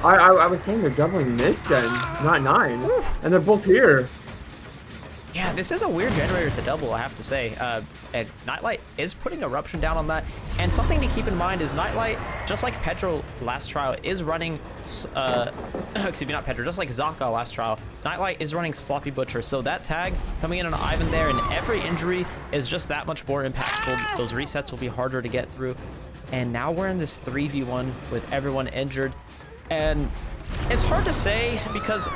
I was saying they're doubling this gen, not 9, and they're both here. Yeah, this is a weird generator to double, I have to say. And Nightlight is putting Eruption down on that. And something to keep in mind is Nightlight, just like Pedro last trial, is running, excuse me, not Pedro, just like Zaka last trial, Nightlight is running Sloppy Butcher. So that tag coming in on Ivan there, and every injury is just that much more impactful. Those resets will be harder to get through. And now we're in this 3v1 with everyone injured. And it's hard to say because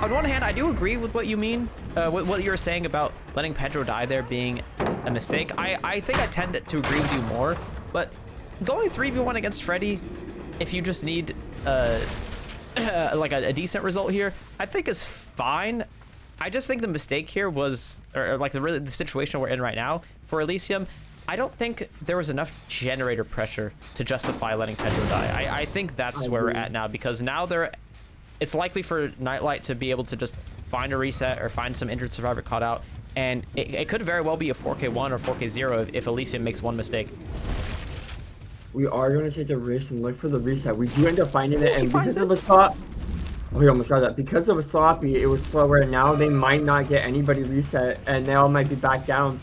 on one hand, I do agree with what you mean, what you were saying about letting Pedro die there being a mistake. I think I tend to agree with you more But going 3v1 against Freddy, if you just need like a decent result here, I think is fine. I just think the mistake here was, or like the situation we're in right now for Elysium, I don't think there was enough generator pressure to justify letting Pedro die. I think that's where we're at now, because now it's likely for Nightlight to be able to just find a reset or find some injured survivor caught out, and it could very well be a 4K1 or 4K0 if Elysium makes one mistake. We are going to take a risk and look for the reset. We do end up finding it, and because it was sloppy, oh, he almost got that. Because it was sloppy, it was slower, and now they might not get anybody reset, and they all might be back down.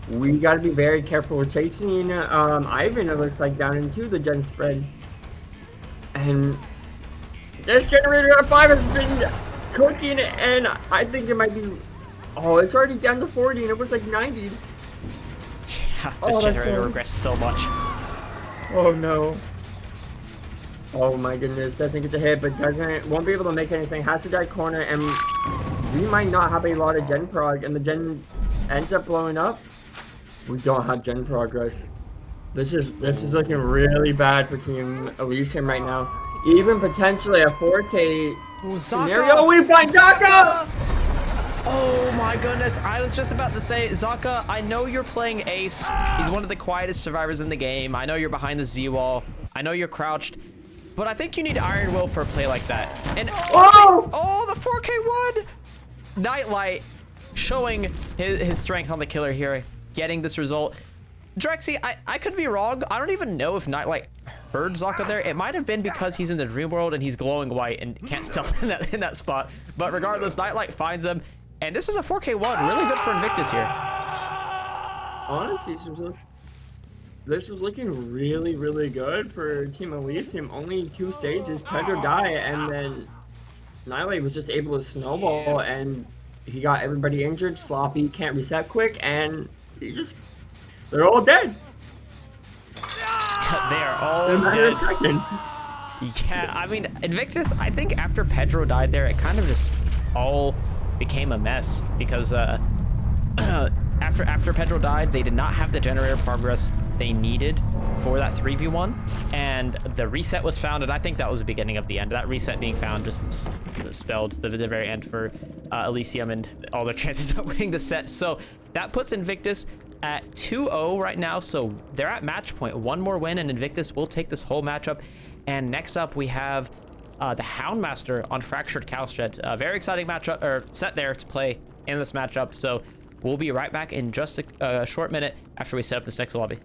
We got to be very careful. We're chasing Ivan, it looks like, down into the gen spread. And this generator at 5 has been cooking, and I think it might be... Oh, it's already down to 40, and it was like 90. Yeah, this generator regressed so much. Oh, no. Oh, my goodness. Doesn't get the hit, but won't be able to make anything. Has to die corner, and we might not have a lot of gen prog, and the gen ends up blowing up. We don't have gen progress. This is looking really bad for Team Elysium right now. Even potentially a 4K scenario. We find Zaka! Oh my goodness, I was just about to say, Zaka, I know you're playing Ace. He's one of the quietest survivors in the game. I know you're behind the Z-wall. I know you're crouched. But I think you need Iron Will for a play like that. And oh, the 4K1! Nightlight showing his strength on the killer here, getting this result. Drexy, I could be wrong. I don't even know if Nightlight heard Zaka there. It might have been because he's in the dream world and he's glowing white and can't stealth in that spot. But regardless, Nightlight finds him. And this is a 4K1, really good for Invictus here. Honestly, this was looking really, really good for Team Elysium. Only 2 stages, Pedro died, and then Nightlight was just able to snowball, and he got everybody injured. Sloppy, can't reset quick, and they're all dead. They are all dead. Yeah, I mean, Invictus, I think after Pedro died there, it kind of just all became a mess, because after Pedro died, they did not have the generator progress they needed for that 3v1, and the reset was found, and I think that was the beginning of the end. That reset being found just spelled the very end for Elysium and all their chances of winning the set. So that puts Invictus at 2-0 right now, so they're at match point. One more win and Invictus will take this whole matchup. And next up we have the Houndmaster on Fractured Cowshed. A very exciting matchup, or set there to play in this matchup. So we'll be right back in just a short minute after we set up this next lobby.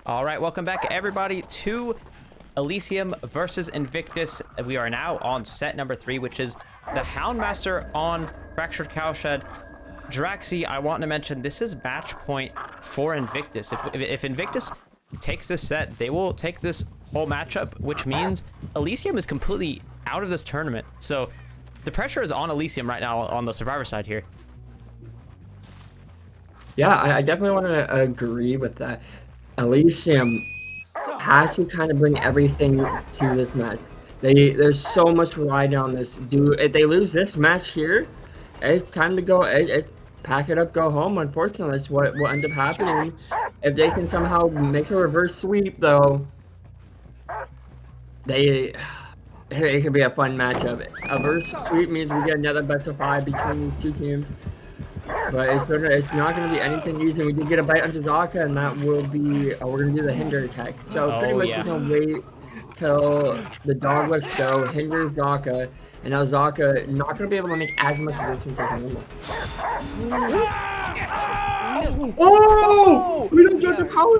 All right, welcome back everybody to Elysium versus Invictus. We are now on set number 3, which is the Houndmaster on Fractured Cowshed. Draxi, I want to mention this is match point for Invictus. If Invictus takes this set, they will take this whole matchup, which means Elysium is completely out of this tournament. So the pressure is on Elysium right now on the Survivor side here. Yeah, I definitely want to agree with that. Elysium has to kind of bring everything to this match. There's so much riding on this. If they lose this match here, it's time to go. Pack it up, go home. Unfortunately, that's what will end up happening. If they can somehow make a reverse sweep, though, it could be a fun matchup. A reverse sweep means we get another best of 5 between these two teams. But it's not going to be anything easy. We did get a bite onto Zaka, and that will be we're going to do the hinder attack. So pretty much just going to wait till the dog lets go, hinder Zaka, and now Zaka not going to be able to make as much resistance as normal. Oh! We don't get the power!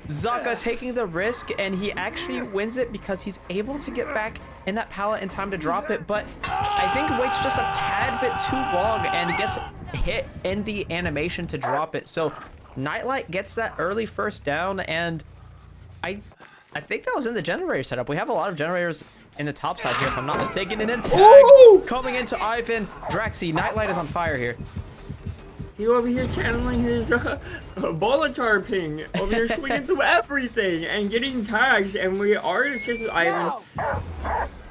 Zaka taking the risk, and he actually wins it because he's able to get back in that pallet in time to drop it, but I think waits just a tad bit too long and gets hit in the animation to drop it. So Nightlight gets that early first down, and I think that was in the generator setup. We have a lot of generators in the top side here, if I'm not mistaken, and then tag coming into Ivan. Draxi, Nightlight is on fire here. He over here channeling his Bolitar ping, over here swinging through everything and getting tags, and we are in a chase with Ivan.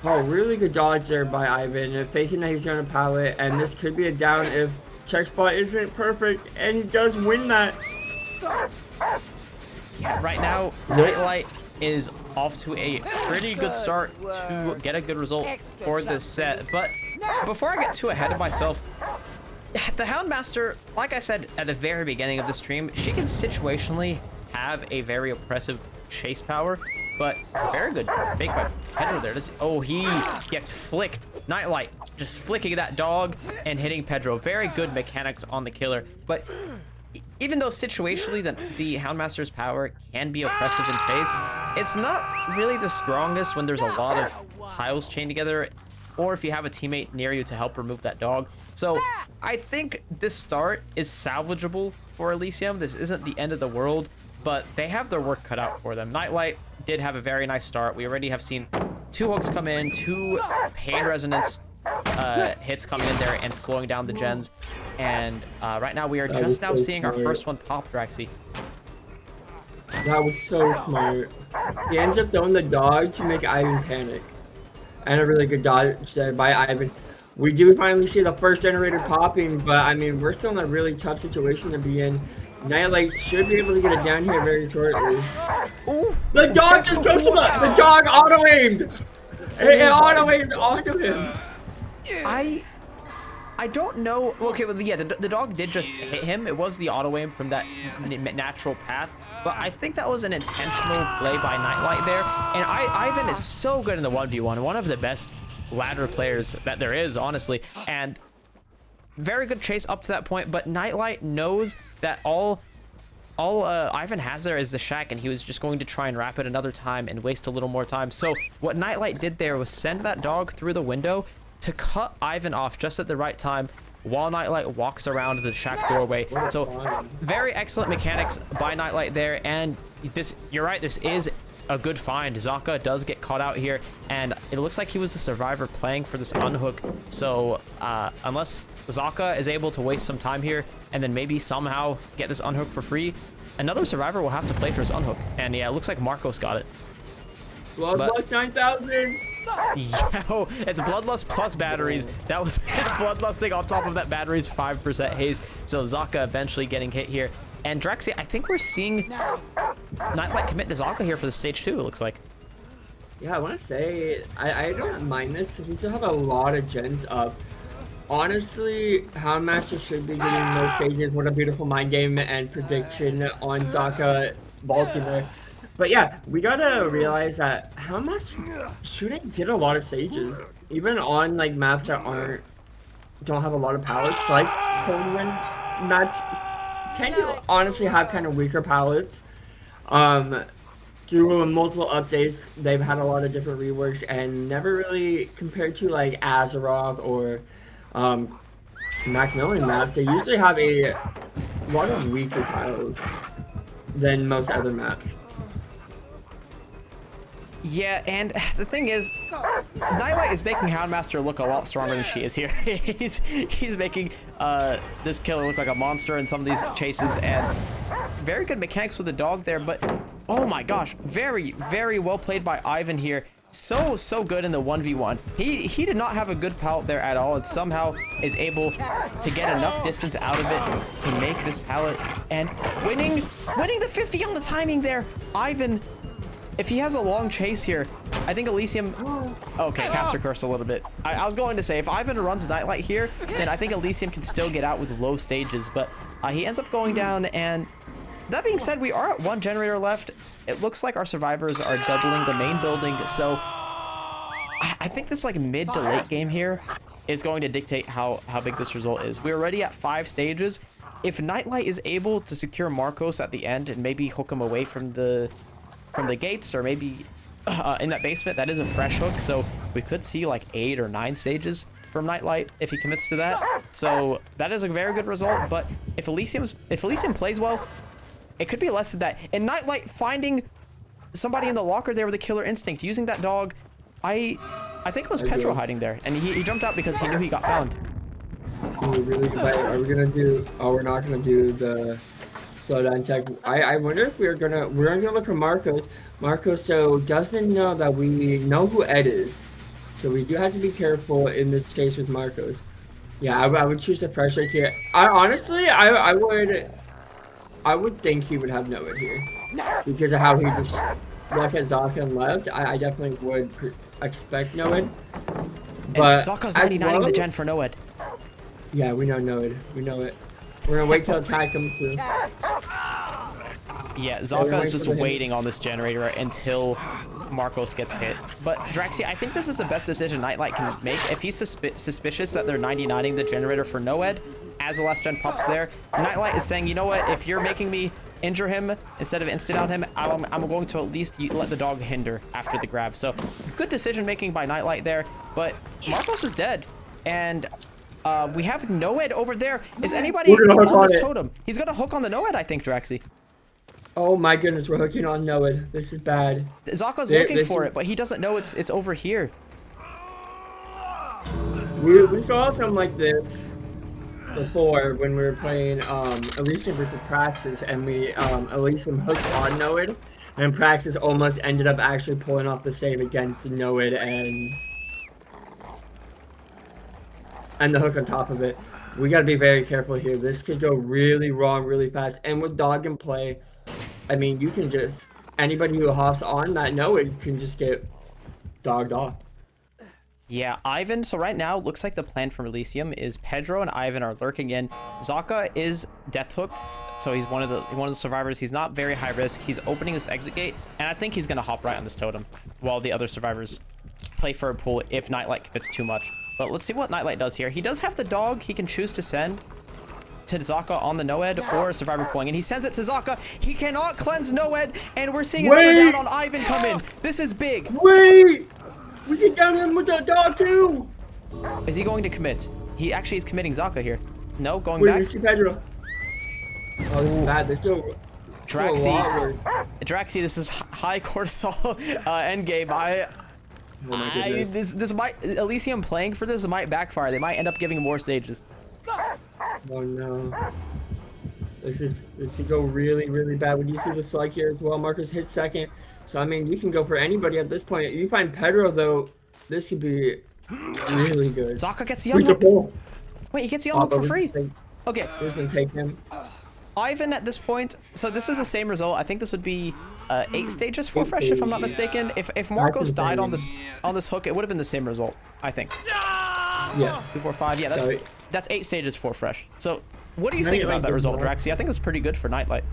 Oh, really good dodge there by Ivan, faking that he's going to pallet, and this could be a down if check spot isn't perfect, and he does win that. Yeah, right now, Nightlight is off to a pretty good start to get a good result for this set, but before I get too ahead of myself, the Houndmaster, like I said at the very beginning of the stream, she can situationally have a very oppressive chase power, but very good fake by Pedro there. He gets flicked. Nightlight just flicking that dog and hitting Pedro. Very good mechanics on the killer, but even though situationally the Houndmaster's power can be oppressive in chase, it's not really the strongest when there's a lot of tiles chained together, or if you have a teammate near you to help remove that dog. So I think this start is salvageable for Elysium. This isn't the end of the world, but they have their work cut out for them. Nightlight did have a very nice start. We already have seen 2 hooks come in, 2 pain resonance hits coming in there and slowing down the gens. And right now we are just now seeing our first one pop, Draxi. That was so smart. He ends up throwing the dog to make Ivan panic. And a really good dodge there by Ivan. We do finally see the first generator popping, but I mean, we're still in a really tough situation to be in. Nightlight should be able to get it down here very shortly. Ooh, the dog just goes to the dog auto-aimed! It auto-aimed onto him. I don't know. Okay, well, yeah, the dog did just hit him. It was the auto-aim from that natural path. But I think that was an intentional play by Nightlight there. And Ivan is so good in the 1v1. One of the best ladder players that there is, honestly. And very good chase up to that point. But Nightlight knows that all Ivan has there is the shack, and he was just going to try and wrap it another time and waste a little more time. So what Nightlight did there was send that dog through the window to cut Ivan off just at the right time, while Nightlight walks around the shack doorway. So very excellent mechanics by Nightlight there, and you're right, this is a good find. Zaka does get caught out here, and it looks like he was the survivor playing for this unhook. So unless Zaka is able to waste some time here and then maybe somehow get this unhook for free, another survivor will have to play for this unhook. And yeah, it looks like Marcos got it. Bloodlust 9,000! Yo, it's Bloodlust plus batteries. That was Bloodlusting on top of that battery's 5% haze. So Zaka eventually getting hit here. And Draxi, I think we're seeing Nightlight commit to Zaka here for the stage 2, it looks like. Yeah, I want to say, I don't mind this because we still have a lot of gens up. Honestly, Houndmaster should be getting more stages. What a beautiful mind game and prediction on Zaka vaulting there. But yeah, we gotta realize that Houndmaster shouldn't get a lot of stages, even on like maps that don't have a lot of pallets, like tournament match tend to honestly have kind of weaker pallets. Um, through multiple updates, they've had a lot of different reworks and never really compared to like Azeroth or um, Macmillan maps. They usually have a lot of weaker tiles than most other maps. Yeah, and the thing is, Nightlight is making Houndmaster look a lot stronger than she is here. he's making this killer look like a monster in some of these chases, and very good mechanics with the dog there, but oh my gosh, very, very well played by Ivan here. So good in the 1v1. He did not have a good pallet there at all, and somehow is able to get enough distance out of it to make this pallet, and winning the 50 on the timing there. Ivan, if he has a long chase here, I think Elysium... Okay, caster curse a little bit. I was going to say, if Ivan runs Nightlight here, then I think Elysium can still get out with low stages, but he ends up going down, and that being said, we are at 1 generator left. It looks like our survivors are doubling the main building, so I think this like mid to late game here is going to dictate how big this result is. We're already at 5 stages. If Nightlight is able to secure Marcos at the end and maybe hook him away from the gates, or maybe in that basement, that is a fresh hook, so we could see like 8 or 9 stages from Nightlight if he commits to that. So that is a very good result, but if Elysium plays well, it could be less than that. And Nightlight finding somebody in the locker there with a killer instinct, using that dog. I think it was Pedro hiding there, and he jumped out because he knew he got found. Really, are we gonna do? Oh, we're not gonna do the slowdown check. I wonder if we're gonna look for Marcos. Marcos so doesn't know that we know who Ed is, so we do have to be careful in this case with Marcos. Yeah, I would choose a pressure here. Honestly, I would think he would have Noah here because of how he just left at Zaka and left. I definitely would expect Noah. But Zaka's 99ing the gen for Noah. Yeah, we know Noah. We know it. We're gonna wait till attack comes through. Yeah, Zaka is just waiting on this generator until Marcos gets hit. But Draxi, I think this is the best decision Nightlight can make. If he's suspicious that they're 99ing the generator for Noed, as the last gen pops there, Nightlight is saying, you know what, if you're making me injure him instead of instant on him, I'm going to at least let the dog hinder after the grab. So good decision making by Nightlight there, but Marcos is dead, and we have Noed over there. Is anybody on this totem? He's gonna hook on the Noed, I think, Draxi. Oh my goodness, we're hooking on Noed. This is bad. Zaka's looking for it, but he doesn't know it's over here. We saw something like this before when we were playing Elysium versus Praxis, and we Elysium hooked on Noed, and Praxis almost ended up actually pulling off the save against Noed and the hook on top of it. We got to be very careful here. This could go really wrong really fast, and with dog in play, I mean, you can just, anybody who hops on that Noed can just get dogged off. Yeah, Ivan, so right now, looks like the plan from Elysium is Pedro and Ivan are lurking in. Zaka is Death Hook, so he's one of the survivors. He's not very high risk. He's opening this exit gate, and I think he's gonna hop right on this totem while the other survivors play for a pull if Nightlight commits too much. But let's see what Nightlight does here. He does have the dog he can choose to send to Zaka on the Noed or a survivor pulling, and he sends it to Zaka. He cannot cleanse Noed, and we're seeing another down on Ivan come in. This is big. Wait! We get down him with the dog too! Is he going to commit? He actually is committing Zaka here. No, going back. Wait, we see Pedro. Oh, this is bad. There's still Draxi, this is high cortisol end game. This might, Elysium playing for this might backfire. They might end up giving more stages. Oh no. This could go really, really bad. Would you see the slug here as well? Marcus hit second. So I mean, you can go for anybody at this point. You find Pedro though, this could be really good. Zaka gets the unhook. Wait, he gets the unhook for free. Okay. Who's gonna take him? Ivan at this point, so this is the same result. I think this would be 8 stages for fresh, if I'm not mistaken. If Marcos died on this hook, it would have been the same result, I think. Yeah. 2, 4, 5. Yeah, that's 8 stages for fresh. So what do you think about that result, Draxi? I think it's pretty good for Nightlight.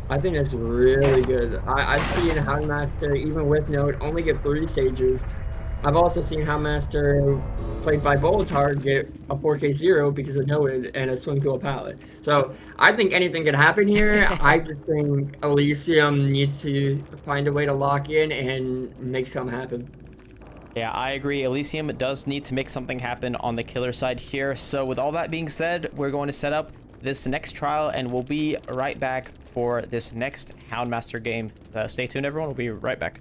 I think that's really good. I've seen Houndmaster, even with Note, only get 3 stages. I've also seen Houndmaster played by Voltar, get a 4K0 because of Noid and a swing to a pallet. So I think anything can happen here. I just think Elysium needs to find a way to lock in and make something happen. Yeah, I agree. Elysium does need to make something happen on the killer side here. So with all that being said, we're going to set up this next trial and we'll be right back for this next Houndmaster game. Stay tuned, everyone. We'll be right back.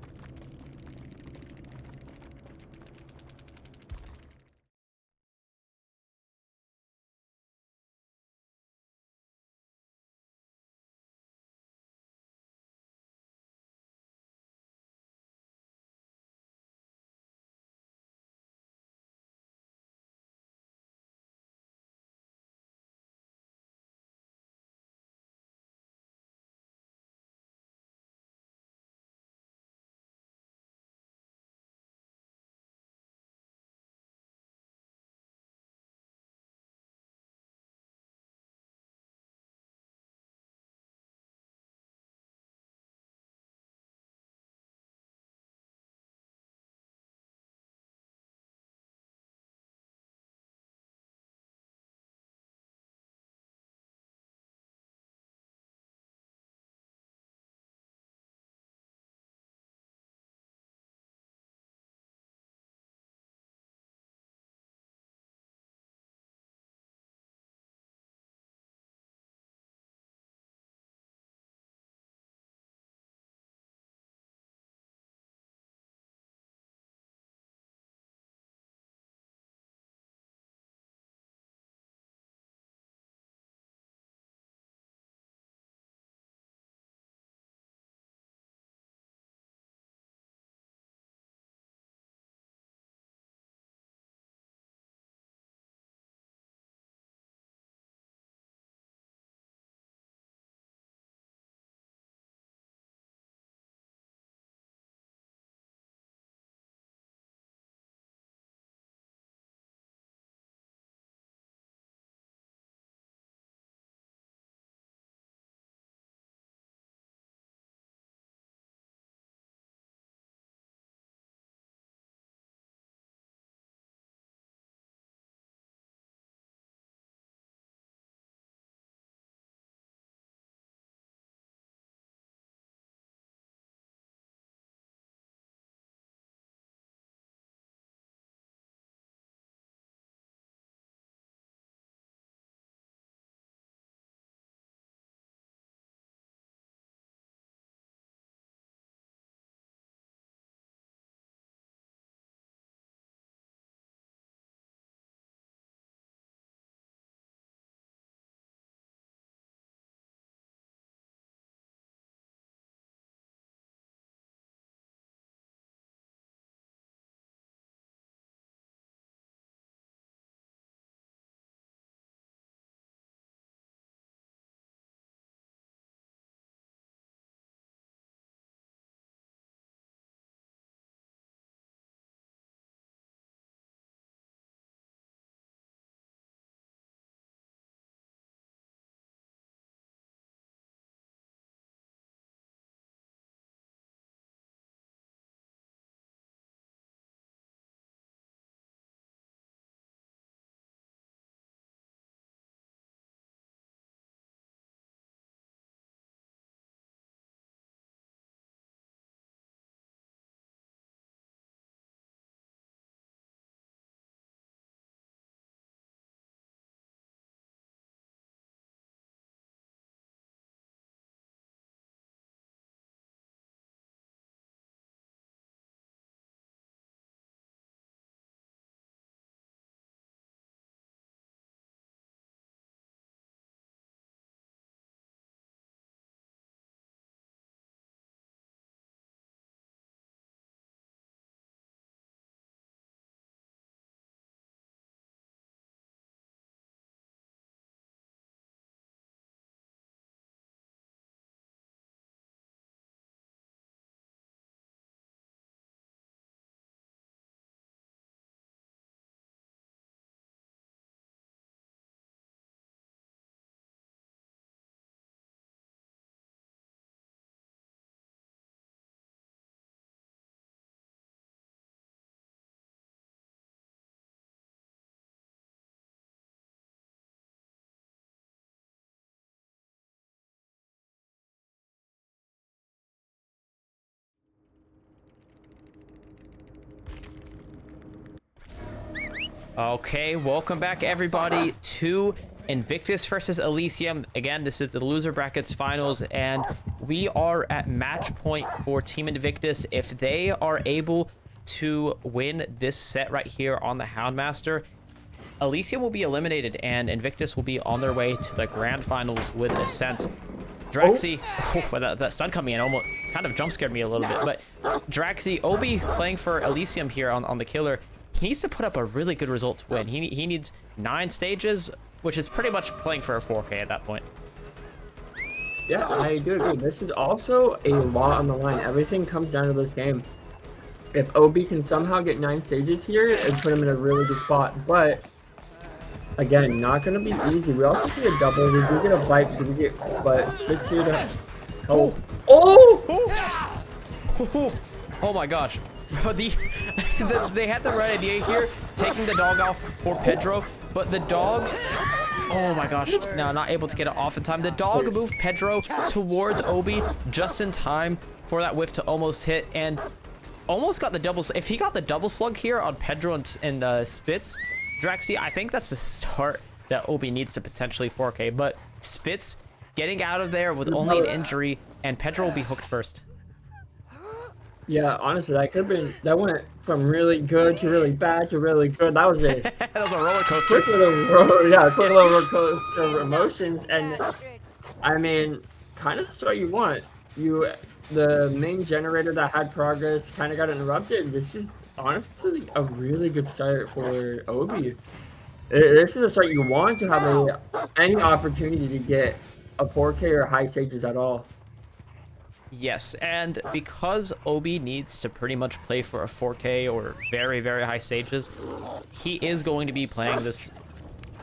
Okay, welcome back everybody to Invictus versus Elysium. Again, this is the loser brackets finals, and we are at match point for Team Invictus. If they are able to win this set right here on the Houndmaster, Elysium will be eliminated, and Invictus will be on their way to the grand finals with Ascent. Draxi, that stun coming in almost kind of jump scared me a little bit, but Draxi, Obi playing for Elysium here on the killer. He needs to put up a really good result to win. He needs 9 stages, which is pretty much playing for a 4K at that point. Yeah, I do agree. This is also a lot on the line. Everything comes down to this game. If Obi can somehow get 9 stages here, it'd put him in a really good spot. But again, not gonna be easy. We also see a double. We do get a bite. But Spitz here to. Oh! Oh my gosh. They had the right idea here, taking the dog off for Pedro, but the dog, oh my gosh, no, not able to get it off in time. The dog moved Pedro towards Obi just in time for that whiff to almost hit, and almost got the double. If he got the double slug here on Pedro and Spitz, Draxi, I think that's the start that Obi needs to potentially 4K, but Spitz getting out of there with only an injury, and Pedro will be hooked first. Yeah, honestly, that went from really good to really bad to really good. That was a that was a roller coaster. quick little roller coaster of emotions, and I mean, kind of the start you want. The main generator that had progress kind of got interrupted. This is honestly a really good start for Obi. This is a start you want to have any opportunity to get a 4K or high stages at all. Yes, and because Obi needs to pretty much play for a 4K or very, very high stages, he is going to be playing this,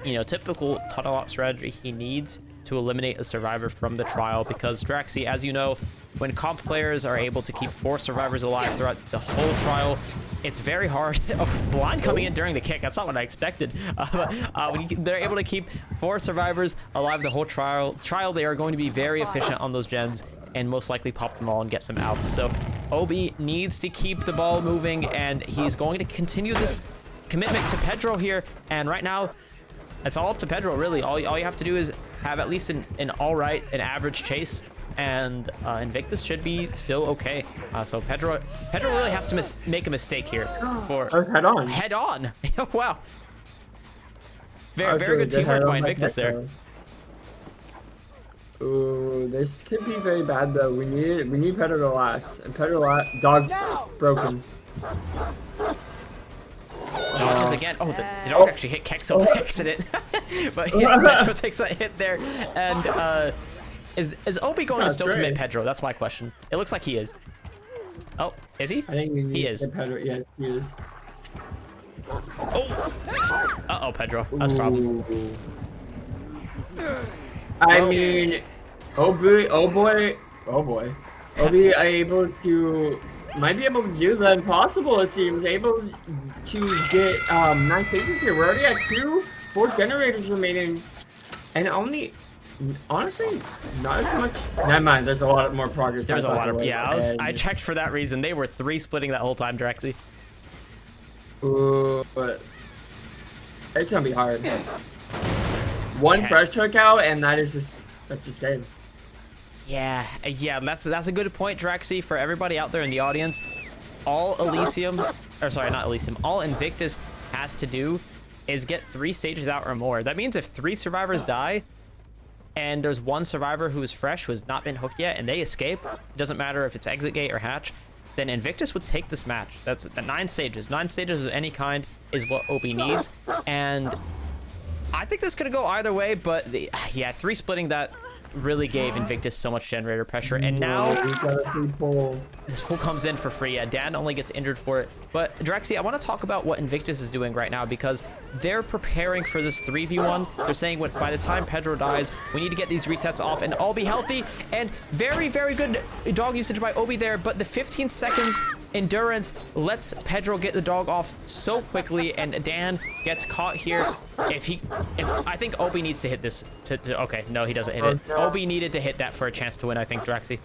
typical tunnel lock strategy. He needs to eliminate a survivor from the trial because Draxi, as you know, when comp players are able to keep 4 survivors alive throughout the whole trial, it's very hard. Oh, blind coming in during the kick. That's not what I expected. When they're able to keep 4 survivors alive the whole trial, they are going to be very efficient on those gens and most likely pop them all and get some outs. So Obi needs to keep the ball moving, and he's going to continue this commitment to Pedro here. And right now, it's all up to Pedro, really. All you have to do is have at least an average chase, and Invictus should be still okay. So Pedro really has to make a mistake here. Head on. Wow. Very good teamwork by Invictus there. Ooh, this could be very bad though. We need Pedro to last, and dog's broken. Again. Oh, the dog actually hit Kexo by accident, but Pedro takes that hit there. And is Obi going to still commit Pedro? That's my question. It looks like he is. Oh, is he? I think he is. Pedro. Yes, he is. Oh. Uh-oh, Pedro. That's problems. I mean, oh boy. Obi might be able to do the impossible. It seems able to get 9 stages here. We're already at 4 generators remaining, and honestly, not as much. Never mind. There's a lot more progress. There's a lot of I checked for that reason. They were 3 splitting that whole time, Draxi. Ooh, but it's gonna be hard. One fresh hook out, and that's just game. Yeah, that's a good point, Draxi, for everybody out there in the audience. All Invictus has to do is get 3 stages out or more. That means if 3 survivors die, and there's 1 survivor who is fresh, who has not been hooked yet, and they escape, it doesn't matter if it's exit gate or hatch, then Invictus would take this match. That's the 9 stages. 9 stages of any kind is what Obi needs, and I think this could go either way, but 3 splitting that really gave Invictus so much generator pressure, and now this pull comes in for free. Dan only gets injured for it, but Draxi, I want to talk about what Invictus is doing right now, because they're preparing for this 3v1. They're saying by the time Pedro dies, we need to get these resets off and all be healthy, and very, very good dog usage by Obi there, but the 15 seconds endurance lets Pedro get the dog off so quickly, and Dan gets caught here. I think Obi needs to hit this okay, no, he doesn't hit it. No. Obi needed to hit that for a chance to win, I think, Draxi.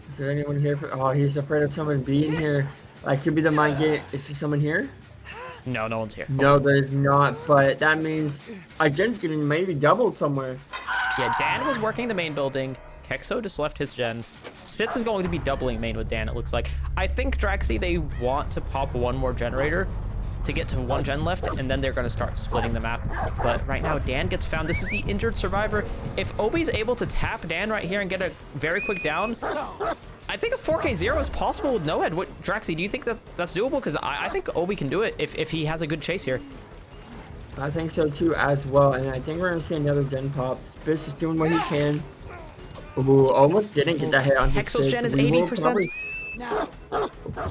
Is there anyone here? Oh, he's afraid of someone being here. Like, could be the mind game. Is there someone here? No, no one's here. No, there's not, but that means a gen's getting maybe doubled somewhere. Yeah, Dan was working the main building. Kexo just left his gen. Spitz is going to be doubling main with Dan, it looks like. I think Draxi, they want to pop one more generator to get to one gen left, and then they're going to start splitting the map. But right now, Dan gets found. This is the injured survivor. If Obi's able to tap Dan right here and get a very quick down, I think a 4K0 is possible with no head. What, Draxi, do you think that's doable? Because I think Obi can do it if he has a good chase here. I think so too as well, and I think we're going to see another gen pop. Spitz is doing what he can. Ooh, almost didn't get that hit on his Hexo's gen is 80%.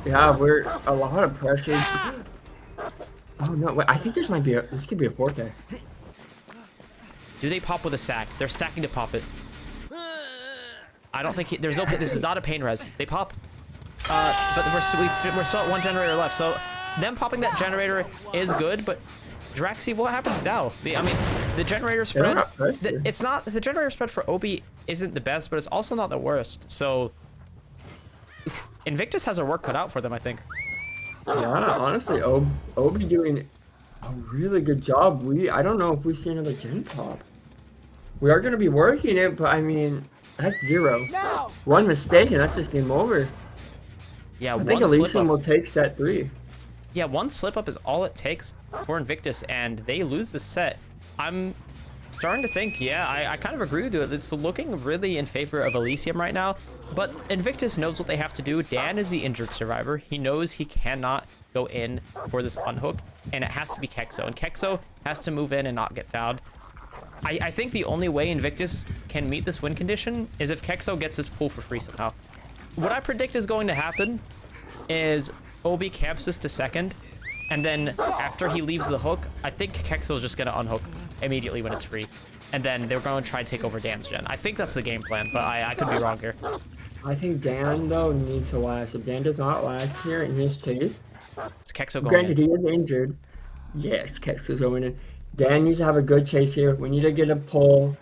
Yeah, we're a lot of pressure. Oh no, wait, I think this could be a 4K. Do they pop with a stack? They're stacking to pop it. I don't think there's no, this is not a pain res. They pop. But we're still at one generator left. So them popping that generator is good, but Draxi, what happens now? I mean, the generator spread, the generator spread for Obi isn't the best, but it's also not the worst. So Invictus has their work cut out for them, I think. Yeah, honestly, Obi doing a really good job. I don't know if we see another gen pop. We are going to be working it, but I mean, that's 0. No. One mistake and that's just game over. Yeah, I think Elysium will take set 3. Yeah, one slip up is all it takes for Invictus, and they lose the set. I'm starting to think, yeah, I kind of agree with you. It's looking really in favor of Elysium right now, but Invictus knows what they have to do. Dan is the injured survivor. He knows he cannot go in for this unhook, and it has to be Kexo, and Kexo has to move in and not get fouled. I think the only way Invictus can meet this win condition is if Kexo gets this pull for free somehow. What I predict is going to happen is Obi camps this to second, and then after he leaves the hook, I think Kexo is just going to unhook immediately when it's free. And then they're going to try to take over Dan's gen. I think that's the game plan, but I could be wrong here. I think Dan, though, needs to last. If Dan does not last here in his chase, is Kexo going granted, he is injured. Yes, Kexo's going in. Dan needs to have a good chase here. We need to get a pull.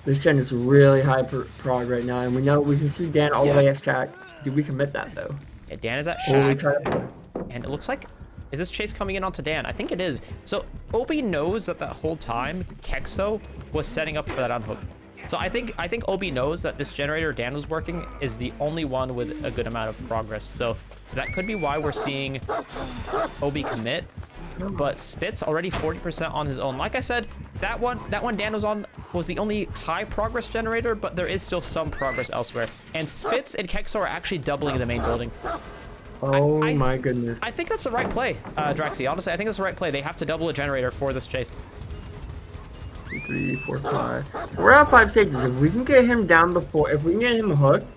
This gen is really high prog right now, and we can see Dan all the way at Shack. Did we commit that, though? Yeah, Dan is at Shack. And it looks like, is this chase coming in onto Dan? I think it is. So Obi knows that whole time Kexo was setting up for that unhook. So I think Obi knows that this generator Dan was working is the only one with a good amount of progress. So that could be why we're seeing Obi commit. But Spitz already 40% on his own. Like I said, that one Dan was on was the only high progress generator, but there is still some progress elsewhere. And Spitz and Kexo are actually doubling the main building. Oh my goodness. I think that's the right play, Draxi. Honestly, I think that's the right play. They have to double a generator for this chase. 2, 3, 4, 5. We're at 5 stages. If we can get him down before, if we can get him hooked.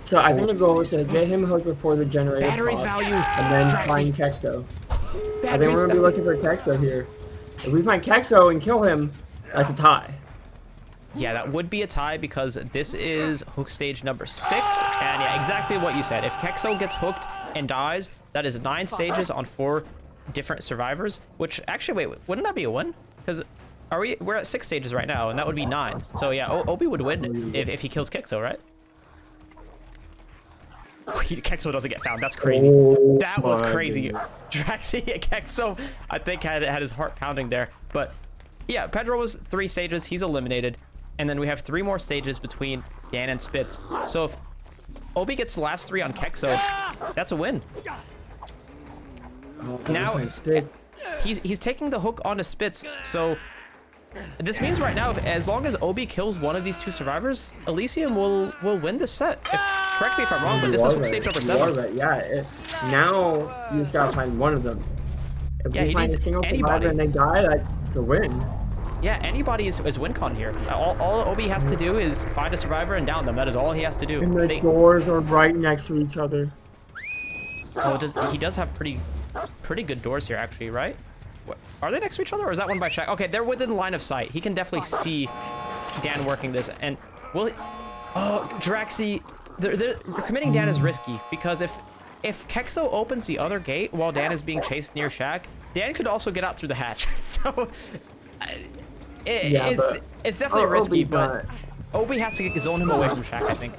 So I think the goal is to get him hooked before the generator Batteries pops, value. and then Draxi. find Kexo. I think we're going to be looking for Kexo here. If we find Kexo and kill him, that's a tie. Yeah, that would be a tie because this is hook stage number 6. And yeah, exactly what you said. If Kexo gets hooked and dies, that is 9 stages on 4 different survivors, which actually, wait, wouldn't that be a win? Because we're at 6 stages right now, and that would be 9. So yeah, Obi would win if he kills Kexo, right? Kexo doesn't get found. That's crazy. Oh, that was crazy. Draxi Kexo, I think, had his heart pounding there. But yeah, Pedro was 3 stages. He's eliminated. And then we have 3 more stages between Dan and Spitz. So if Obi gets the last 3 on Kexo, that's a win. Now he's taking the hook onto Spitz. So this means right now, as long as Obi kills one of these 2 survivors, Elysium will win this set. Correct me if I'm wrong, but this is hook stage number 7. Yeah, now you just gotta find one of them. If we find a single survivor and they die, that's a win. Yeah, anybody is win con here. All Obi has to do is find a survivor and down them. That is all he has to do. And the doors are right next to each other. Oh, he does have pretty good doors here, actually, right? What, are they next to each other, or is that one by Shaq? Okay, they're within line of sight. He can definitely see Dan working this. And will he? Oh, Draxi, committing Dan is risky because if Kexo opens the other gate while Dan is being chased near Shaq, Dan could also get out through the hatch. So it's definitely risky, but Obi has to zone him away from Shaq, I think.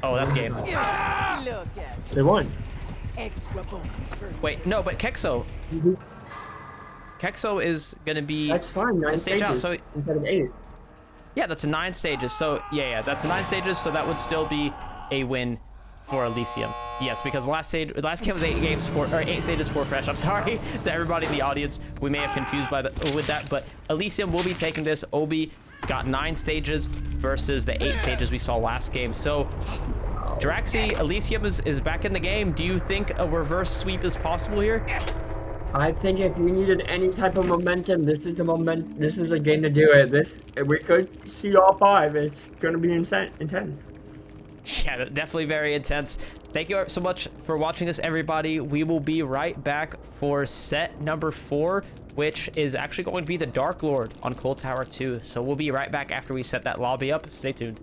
Oh, that's game. They won. Extra bones for Wait, no, but Kexo. Mhm. Kexo is going to be That's fine, a 9 stage out. stages So, instead of 8. yeah, that's 9 stages. So, yeah, that's 9 stages. So that would still be a win for Elysium. Yes, because last game was 8 stages for fresh. I'm sorry to everybody in the audience. We may have confused with that, but Elysium will be taking this. Obi got 9 stages versus the 8 stages we saw last game. So, Draxi, Elysium is back in the game. Do you think a reverse sweep is possible here? I think if we needed any type of momentum, this is the moment. This is the game to do it. We could see all 5. It's gonna be intense. Yeah, definitely very intense. Thank you so much for watching this, everybody. We will be right back for set number 4, which is actually going to be the Dark Lord on Cold Tower 2. So we'll be right back after we set that lobby up. Stay tuned.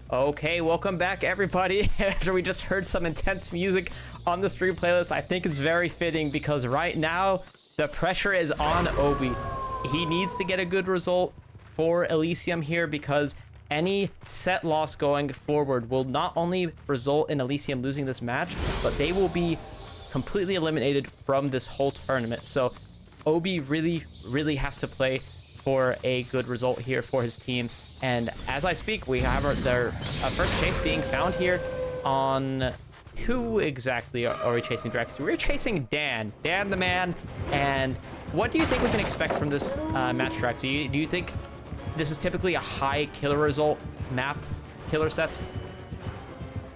Okay, welcome back everybody. After we just heard some intense music on the stream playlist, I think it's very fitting because right now the pressure is on Obi. He needs to get a good result for Elysium here because any set loss going forward will not only result in Elysium losing this match, but they will be completely eliminated from this whole tournament. So Obi really has to play for a good result here for his team. And as I speak, we have their first chase being found here on... Who exactly are we chasing, Drax? We're chasing Dan the man. And what do you think we can expect from this match, Drax? Do you think this is typically a high killer result map killer set?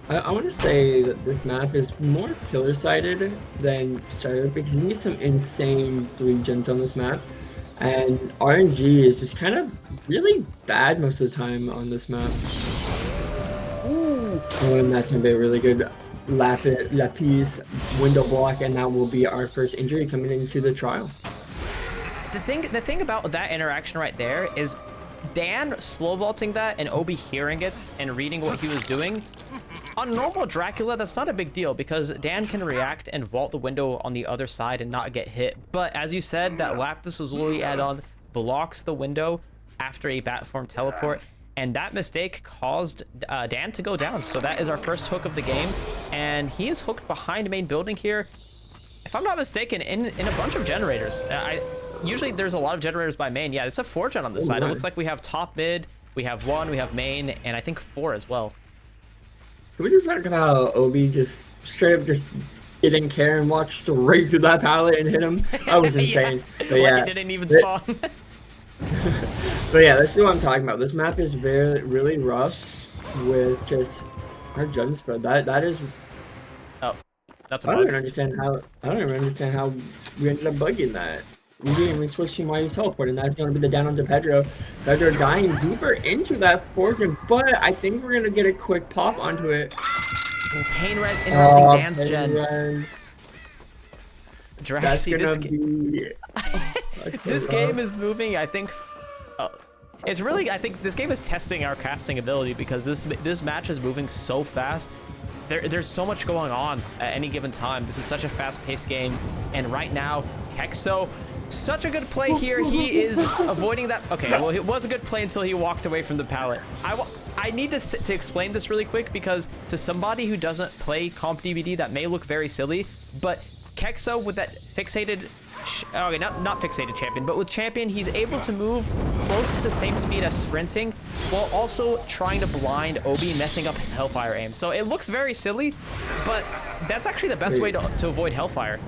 I want to say that this map is more killer-sided than starter because you need some insane 3 gens on this map. And RNG is just kind of really bad most of the time on this map. Ooh. And that's going to be a really good Lapis window block, and that will be our first injury coming into the trial. The thing about that interaction right there is Dan slow vaulting that and Obi hearing it and reading what he was doing. On normal Dracula, that's not a big deal because Dan can react and vault the window on the other side and not get hit. But as you said, that Lapis Lazuli add-on blocks the window after a bat form teleport, and that mistake caused Dan to go down. So that is our first hook of the game, and he is hooked behind main building here. If I'm not mistaken, in a bunch of generators. Usually there's a lot of generators by main. Yeah, it's a 4-gen on this side. It looks like we have top mid, we have 1, we have main, and I think 4 as well. Can we just talk about how Obi just straight up just didn't care and walked straight through that pallet and hit him? That was insane. Yeah. But yeah, like it didn't even spawn. But yeah, that's what I'm talking about. This map is really rough with just our gen spread. That is. Oh, that's a I bug. don't even understand how we ended up bugging that. We didn't even switch team while he was teleporting. That's going to be the down onto Pedro. Pedro dying deeper into that fortune, but I think we're going to get a quick pop onto it. Pain res interrupting Dan's gen. That's gonna be... This game is moving, I think... it's really... I think this game is testing our casting ability because this match is moving so fast. There's so much going on at any given time. This is such a fast-paced game. And right now, Kexo... Such a good play here. He is avoiding that. Okay, well, it was a good play until he walked away from the pallet. I need to explain this really quick because to somebody who doesn't play comp DBD, that may look very silly, but Kexo with that fixated, okay, not fixated champion, but with champion, he's able to move close to the same speed as sprinting while also trying to blind Obi, messing up his Hellfire aim. So it looks very silly, but that's actually the best way to avoid Hellfire.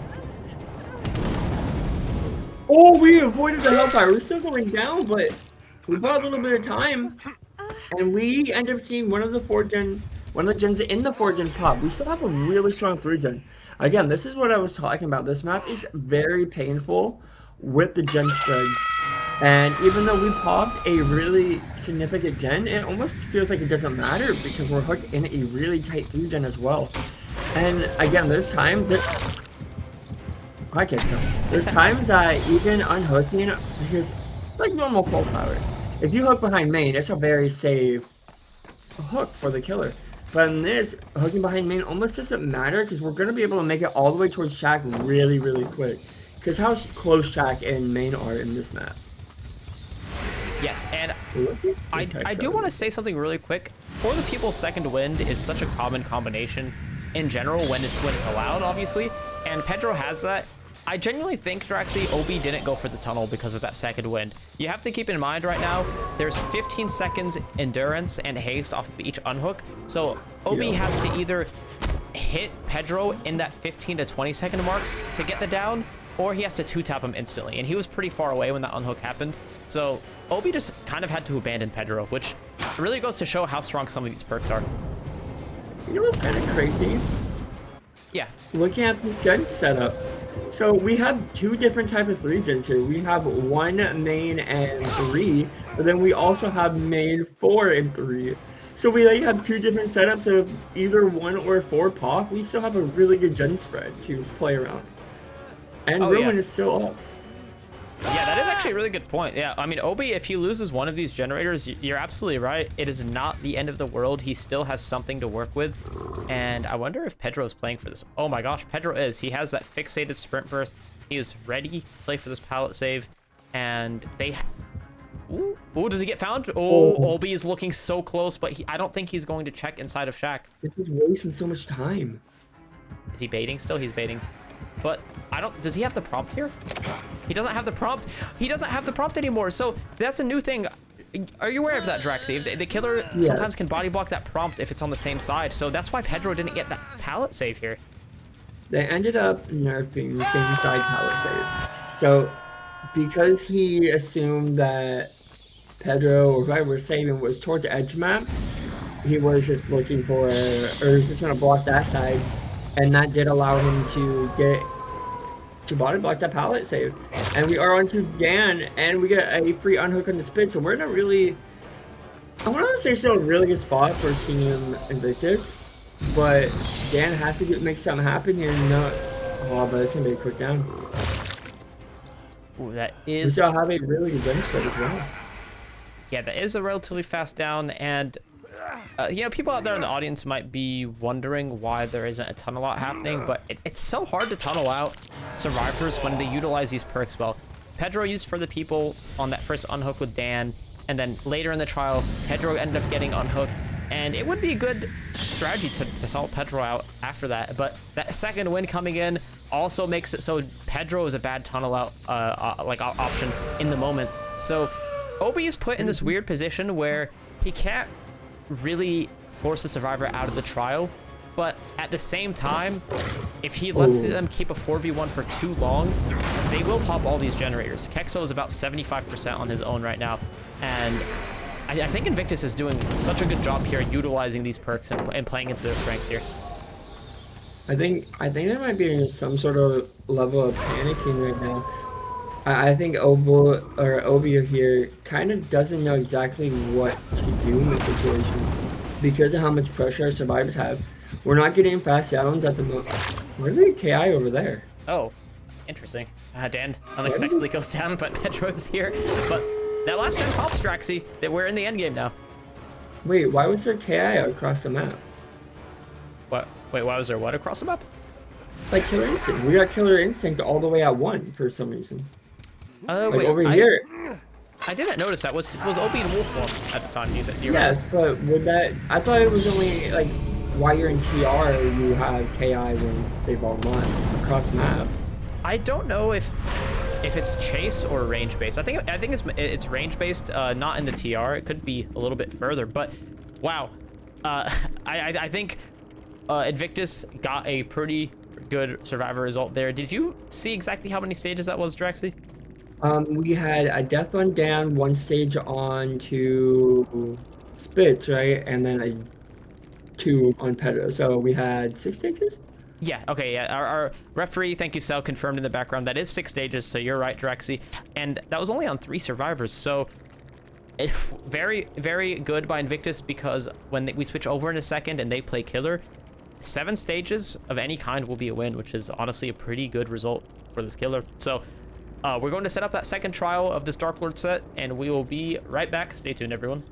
Oh, we avoided the Hellfire. We're still going down, but we bought a little bit of time, and we end up seeing one of the gens in the 4-gen pop. We still have a really strong 3-gen. Again, this is what I was talking about. This map is very painful with the gen spread, and even though we popped a really significant gen, it almost feels like it doesn't matter because we're hooked in a really tight 3-gen as well. And again, there's times that I can't tell. There's times that even unhooking, because like normal full power, if you hook behind main, it's a very safe hook for the killer. But in this, hooking behind main almost doesn't matter because we're going to be able to make it all the way towards Shaq really quick. Because how close Shaq and main are in this map. Yes, and I do want to say something really quick. For the People's Second Wind is such a common combination in general when it's allowed, obviously. And Pedro has that. I genuinely think, Draxi, Obi didn't go for the tunnel because of that second wind. You have to keep in mind right now, there's 15 seconds endurance and haste off of each unhook. So Obi has to either hit Pedro in that 15 to 20 second mark to get the down, or he has to 2-tap him instantly. And he was pretty far away when that unhook happened. So Obi just kind of had to abandon Pedro, which really goes to show how strong some of these perks are. You know what's kind of crazy? Yeah. Looking at the gen setup. So we have 2 different type of 3-gens here. We have 1 main and 3, but then we also have main 4 and 3. So we like have 2 different setups of either 1 or 4 pop. We still have a really good gen spread to play around. And Ruin is still up. Yeah, that is actually a really good point. Yeah, I mean, Obi, if he loses one of these generators, you're absolutely right. It is not the end of the world. He still has something to work with. And I wonder if Pedro is playing for this. Oh my gosh, Pedro is. He has that fixated sprint burst. He is ready to play for this pallet save. And they... Ooh, ooh, does he get found? Oh, Oh, Obi is looking so close, but I don't think he's going to check inside of Shack. this is wasting so much time. Is he baiting still? He's baiting. But I don't... Does he have the prompt here? He doesn't have the prompt. He doesn't have the prompt anymore. So that's a new thing. Are you aware of that, Draxie? The killer sometimes can body block that prompt if it's on the same side. So that's why Pedro didn't get that pallet save here. They ended up nerfing the same side pallet save. So because he assumed that Pedro or whoever was saving was towards the edge map, he was just looking for, or was just trying to block that side, and that did allow him to get to body block that pallet save. And we are on to Dan, and we get a free unhook on the spin, so we're in a really, I want to say still a really good spot for Kingdom Invictus, but Dan has to make something happen here. No, oh, but it's gonna be a quick down. Ooh, that We is... still have a really good bench spread as well. Yeah, that is a relatively fast down, and you know, people out there in the audience might be wondering why there isn't a tunnel out happening, but it's so hard to tunnel out survivors when they utilize these perks well. Pedro used for the people on that first unhook with Dan, and then later in the trial, Pedro ended up getting unhooked, and it would be a good strategy to tunnel Pedro out after that, but that second win coming in also makes it so Pedro is a bad tunnel out option in the moment. So Obi is put in this weird position where he can't really force the survivor out of the trial, but at the same time, if he lets them keep a 4v1 for too long, they will pop all these generators. Kexo is about 75% on his own right now, and I think Invictus is doing such a good job here utilizing these perks and playing into their strengths here. I think there might be some sort of level of panicking right now. I think Obi here kind of doesn't know exactly what to do in this situation because of how much pressure our survivors have. We're not getting fast downs at the moment. Where's the KI over there? Oh, interesting. Dan unexpectedly goes down, but Pedro's here. But that last gen pops, Draxie, that we're in the end game now. Wait, why was there KI across the map? What? Wait, why was there what across the map? Like Killer Instinct. We got Killer Instinct all the way at 1 for some reason. Like Wait, over here. I didn't notice that. Was Obi in wolf form at the time? Do you Yes, but would that... I thought it was only, like, while you're in TR, you have KI when they've all won across the map. I don't know if it's chase or range based. I think it's range based, not in the TR. It could be a little bit further, but wow. I think Invictus got a pretty good survivor result there. Did you see exactly how many stages that was, Draxie? We had a death on Dan, 1 stage on to Spitz, right? And then a 2 on Pedro. So we had 6 stages? Yeah, okay, yeah. Our referee, thank you, Sal, confirmed in the background. That is 6 stages, so you're right, Draxie. And that was only on 3 survivors, so very, very good by Invictus, because when we switch over in a second and they play killer, 7 stages of any kind will be a win, which is honestly a pretty good result for this killer. So we're going to set up that second trial of this Dark Lord set, and we will be right back. Stay tuned, everyone.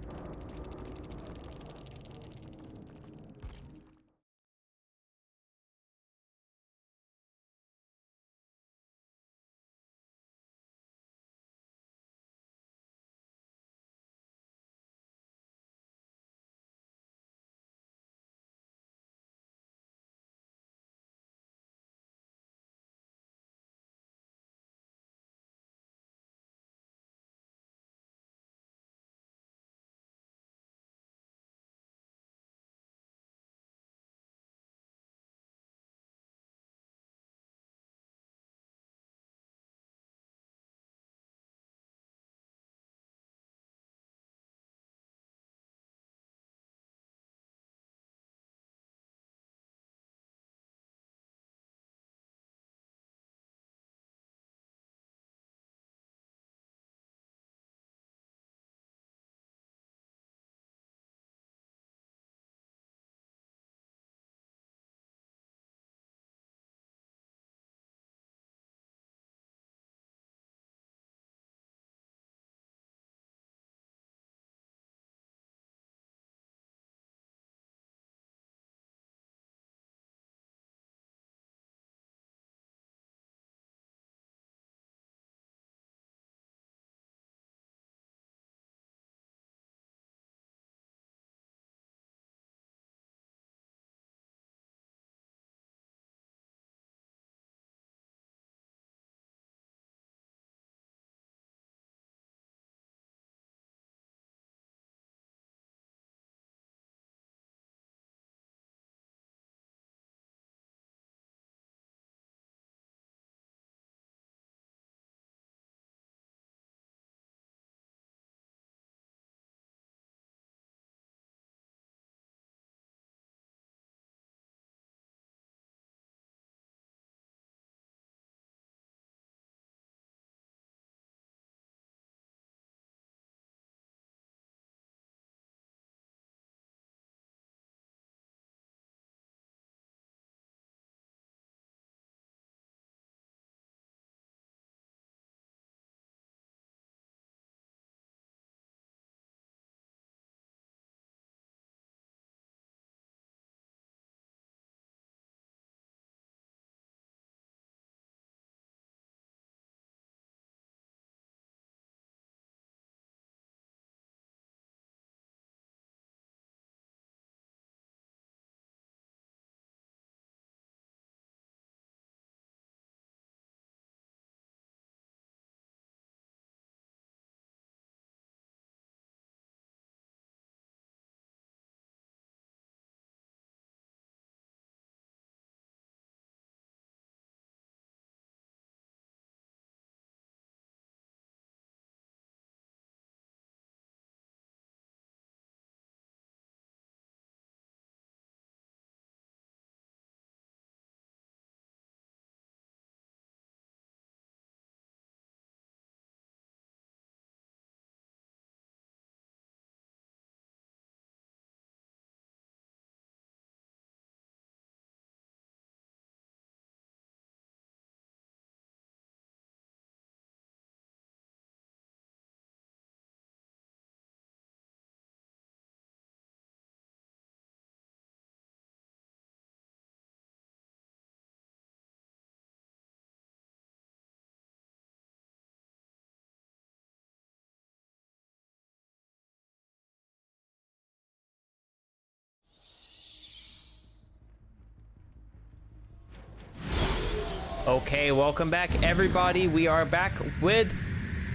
Okay, welcome back, everybody. We are back with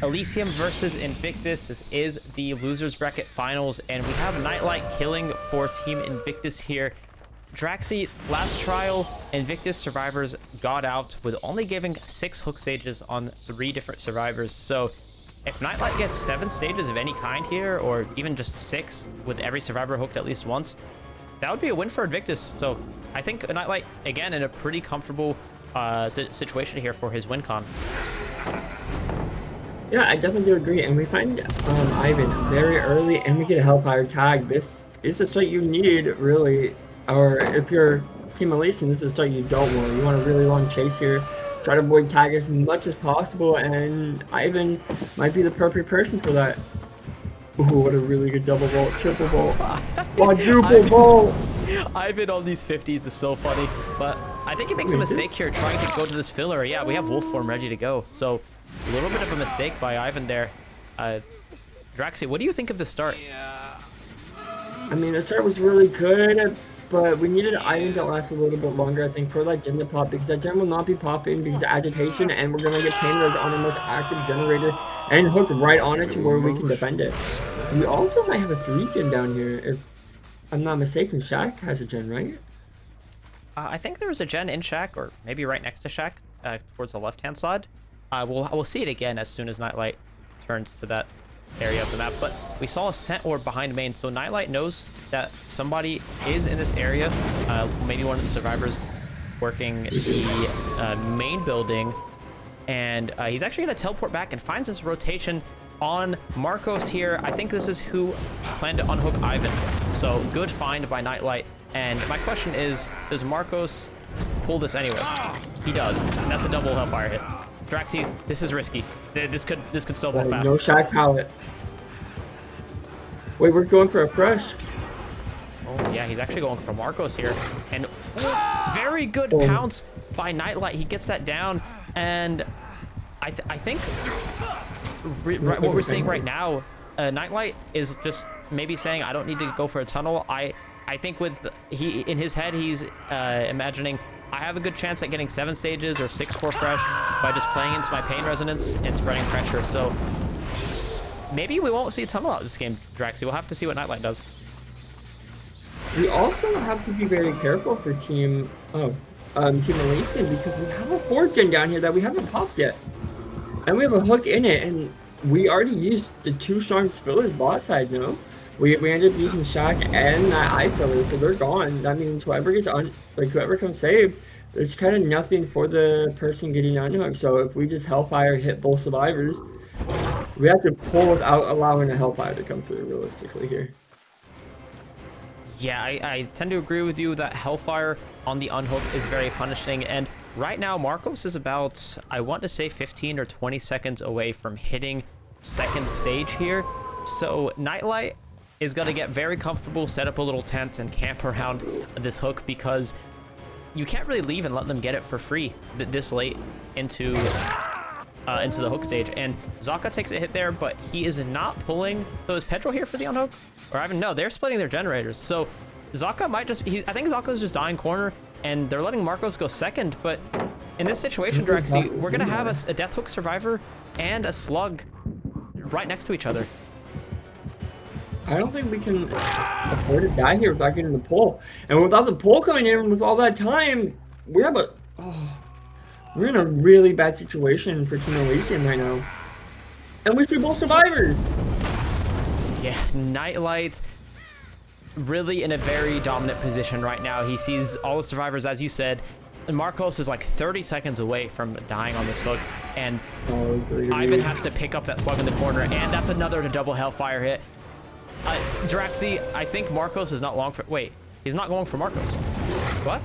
Elysium versus Invictus. This is the losers bracket finals, and we have Nightlight killing for Team Invictus here. Draxi, last trial, Invictus survivors got out with only giving 6 hook stages on 3 different survivors. So if Nightlight gets 7 stages of any kind here, or even just 6 with every survivor hooked at least once, that would be a win for Invictus. So I think Nightlight, again, in a pretty comfortable situation here for his win con. Yeah, I definitely do agree. And we find Ivan very early, and we get a Hellfire tag. This is the start you need, really. Or if you're Team Elysium, this is the start you don't want. You want a really long chase here. Try to avoid tag as much as possible, and Ivan might be the perfect person for that. Ooh, what a really good double vault, triple vault, quadruple vault. Ivan on these 50s is so funny, but I think he makes a mistake here trying to go to this filler. Yeah, we have wolf form ready to go, so a little bit of a mistake by Ivan there. Draxi, what do you think of the start? I mean, the start was really good, but we needed Ivan to last a little bit longer, I think, for that gen to pop, because that gen will not be popping because of agitation, and we're going to get Pain Res on the most active generator and hooked right on it to where we can defend it. We also might have a 3 gen down here, if I'm not mistaken. Shaq has a gen, right? I think there was a gen in Shaq, or maybe right next to Shaq, towards the left-hand side. We'll see it again as soon as Nightlight turns to that area of the map, but we saw a scent orb behind main, so Nightlight knows that somebody is in this area, maybe one of the survivors working the main building, and he's actually going to teleport back and finds this rotation on Marcos here. I think this is who planned to unhook Ivan, so good find by Nightlight. And my question is, does Marcos pull this anyway? He does, and that's a double Hellfire hit. Draxi, this is risky. This could still go fast. No Shaq pallet. Wait, we're going for a crush. Oh yeah, he's actually going for Marcos here, and very good pounce by Nightlight. He gets that down, and I think what we're seeing right now, Nightlight is just maybe saying, I don't need to go for a tunnel. I think in his head, he's imagining, I have a good chance at getting 7 stages or 6 for fresh by just playing into my pain resonance and spreading pressure. So maybe we won't see a tunnel out this game, Draxi. We'll have to see what Nightlight does. We also have to be very careful for Team Elysium, because we have a 4 gen down here that we haven't popped yet. And we have a hook in it, and we already used the 2 strong fillers bot side, you know? We ended up using Shaq and that eye filler, so they're gone. That means whoever gets whoever comes save, there's kind of nothing for the person getting unhooked. So if we just Hellfire hit both survivors, we have to pull without allowing a Hellfire to come through realistically here. Yeah, I tend to agree with you that Hellfire on the unhook is very punishing. And right now, Marcos is about, I want to say 15 or 20 seconds away from hitting 2nd stage here. So Nightlight is going to get very comfortable, set up a little tent, and camp around this hook, because you can't really leave and let them get it for free this late into the hook stage. And Zaka takes a hit there, but he is not pulling. So is Pedro here for the unhook? Or Ivan? No, they're splitting their generators. So Zaka might just, I think Zaka's just dying corner, and they're letting Marcos go 2nd. But in this situation, Draxi, we're going to have a death hook survivor and a slug right next to each other. I don't think we can afford to die here without getting the pull. And without the pull coming in with all that time, we're in a really bad situation for Team Elysium right now. And we see both survivors. Yeah, Nightlight really in a very dominant position right now. He sees all the survivors, as you said, and Marcos is like 30 seconds away from dying on this hook. And Ivan has to pick up that slug in the corner, and that's another double Hellfire hit. Draxi, I think Marcos is not long for... Wait, he's not going for Marcos. What?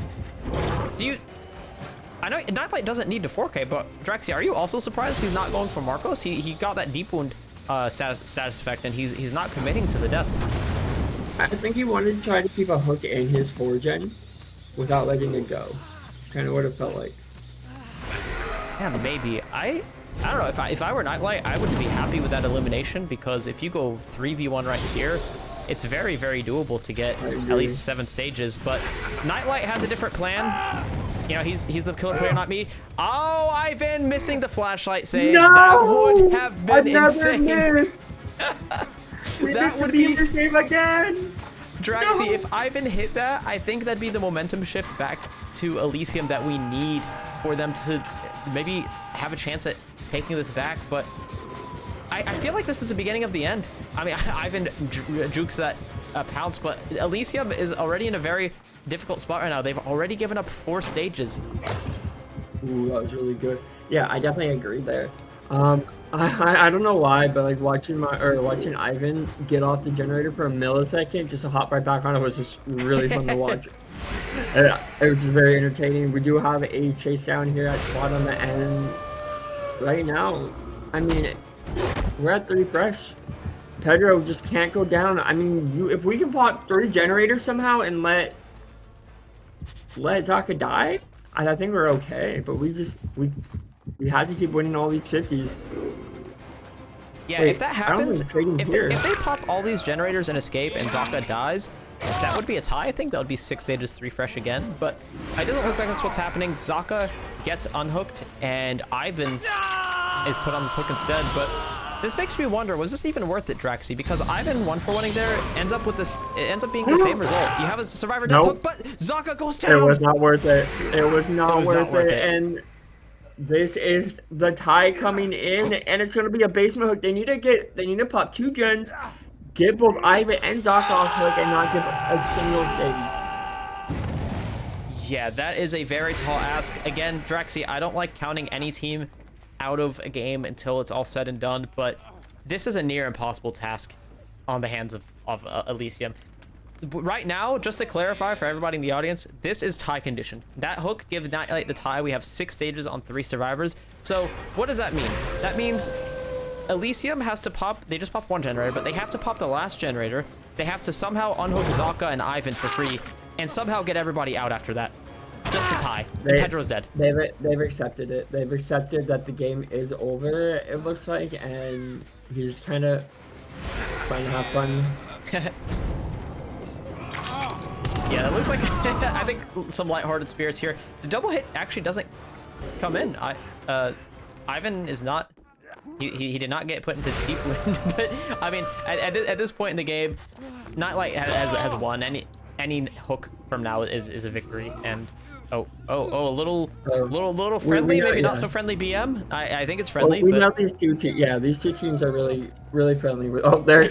I know Nightlight doesn't need to 4K, but Draxi, are you also surprised he's not going for Marcos? He got that deep wound status effect, and he's not committing to the death. I think he wanted to try to keep a hook in his 4 gen without letting it go. It's kind of what it felt like. Yeah, maybe. I don't know, if I were Nightlight, I would be happy with that elimination, because if you go 3v1 right here, it's very, very doable to get at least 7 stages. But Nightlight has a different plan. You know, he's the killer player, not me. Oh, Ivan missing the flashlight save. No! That would have been Another insane. miss. We That missed would the be save again. Draxi, No. if Ivan hit that, I think that'd be the momentum shift back to Elysium that we need for them to maybe have a chance at taking this back. But I feel like this is the beginning of the end. I mean, Ivan jukes that pounce, but Elysium is already in a very difficult spot right now. They've already given up 4 stages. Ooh, that was really good. Yeah, I definitely agree there. I don't know why, but like watching Ivan get off the generator for a millisecond just to hop right back on it was just really fun to watch. It was just very entertaining. We do have a chase down here at quad on the end right now. I mean, we're at 3 fresh. Pedro just can't go down. I mean, if we can pop 3 generators somehow and let Zaka die, I think we're okay. But we have to keep winning all these 50s. Yeah, Wait, if that I don't happens, think trading if here. they pop all these generators and escape and Zaka dies, that would be a tie. I think that would be 6 stages, 3 fresh again. But it doesn't look like that's what's happening. Zaka gets unhooked and Ivan is put on this hook instead. But this makes me wonder, was this even worth it, Draxi? Because Ivan 1-for-1ing there ends up with this. It ends up being the same result. You have a survivor death hook, but Zaka goes down. It was not worth it. It was not worth it. And this is the tie coming in, and it's gonna be a basement hook. They need to pop 2 gens, get both Ivan and Zaka off hook, and not give a single stage. Yeah, that is a very tall ask. Again, Draxi, I don't like counting any team out of a game until it's all said and done, but this is a near impossible task on the hands of Elysium. Right now, just to clarify for everybody in the audience, this is tie condition. That hook gives Nightlight the tie. We have 6 stages on 3 survivors. So what does that mean? That means Elysium has to pop, they just pop 1 generator, but they have to pop the last generator. They have to somehow unhook Zaka and Ivan for free and somehow get everybody out after that. Just to tie. Pedro's dead. They've accepted it. They've accepted that the game is over, it looks like, and he's kind of trying to have fun. Yeah, that looks like I think some lighthearted spirits here. The double hit actually doesn't come in. Ivan is not. He did not get put into deep wind, but I mean, at this point in the game, Nightlight has won. Any hook from now is a victory. And a little friendly, maybe not so friendly BM. I think it's friendly. We but... know these 2 teams. Yeah, these 2 teams are really friendly. Oh, they're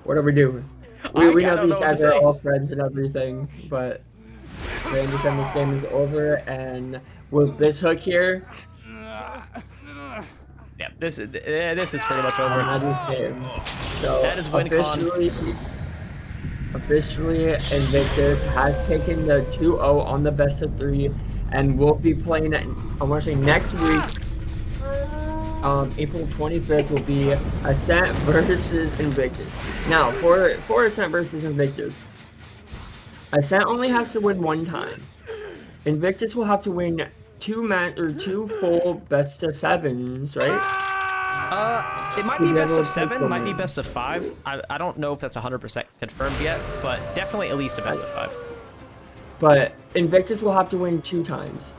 what are we doing? We know these guys are all friends and everything, but they understand this game is over, and with this hook here, yeah, this is pretty much over. So that is WinCon. Officially, Invictus has taken the 2-0 on the best of 3, and we'll be playing it. I want to say next week. April 25th will be Ascent versus Invictus. Now, for Ascent versus Invictus, Ascent only has to win 1 time. Invictus will have to win 2 full best of 7s, right? It might be best of 7, might be best of 5. I don't know if that's 100% confirmed yet, but definitely at least a best of 5. But Invictus will have to win 2 times.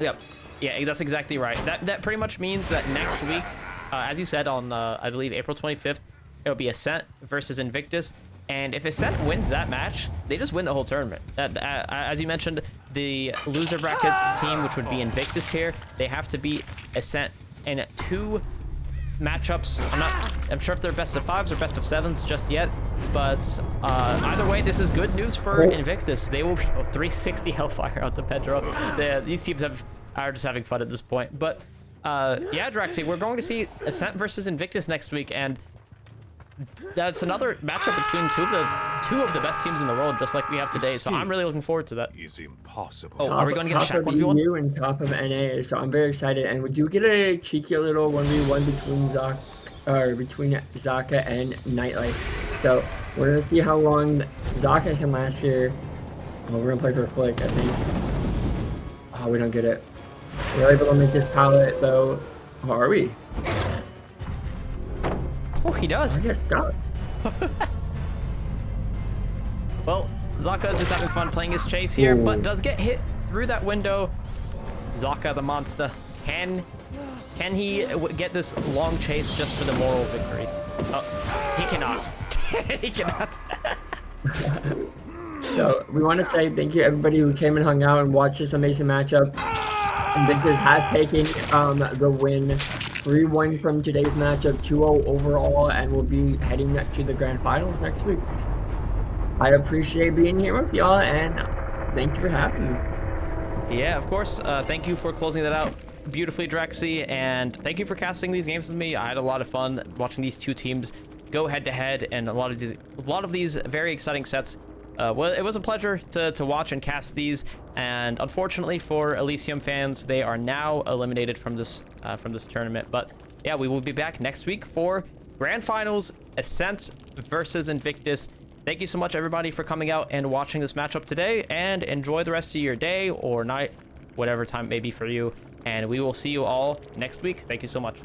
Yep. Yeah, that's exactly right. That pretty much means that next week, as you said, on I believe April 25th, it'll be Ascent versus Invictus. And if Ascent wins that match, they just win the whole tournament. As you mentioned, the loser brackets team, which would be Invictus here, they have to beat Ascent in 2 matchups. I'm sure if they're best of 5s or best of 7s just yet, but either way, this is good news for Invictus. They will be 360 Hellfire out to Pedro. These teams are just having fun at this point. But yeah, Draxi, we're going to see Ascent versus Invictus next week, and that's another matchup between two of the best teams in the world, just like we have today. So I'm really looking forward to that. Is impossible. Oh, are we going to get a Shaq 1v1? EU and top of NA, so I'm very excited. And we do get a cheeky little 1v1 between Zaka and Nightlight. So we're gonna see how long Zaka can last here. Oh, we're gonna play for a flick, I think. Oh, we don't get it. We're able to make this pallet though. Oh, are we? Oh, he does. I guess not. Well, Zaka just having fun playing his chase here, Ooh. but does get hit through that window. Zaka the monster. Can he get this long chase just for the moral victory? Oh, he cannot. He cannot. So we want to say thank you everybody who came and hung out and watched this amazing matchup. Invictus has taken the win, 3-1 from today's matchup, 2-0 overall, and we'll be heading to the grand finals next week. I appreciate being here with y'all, and thank you for having me. Yeah, of course. Thank you for closing that out beautifully, Drexy, and thank you for casting these games with me. I had a lot of fun watching these two teams go head to head, and a lot of these very exciting sets. Well, it was a pleasure to watch and cast these, and unfortunately for Elysium fans, they are now eliminated from this tournament. But yeah, we will be back next week for Grand Finals, Ascent versus Invictus. Thank you so much, everybody, for coming out and watching this matchup today, and enjoy the rest of your day or night, whatever time it may be for you, and we will see you all next week. Thank you so much.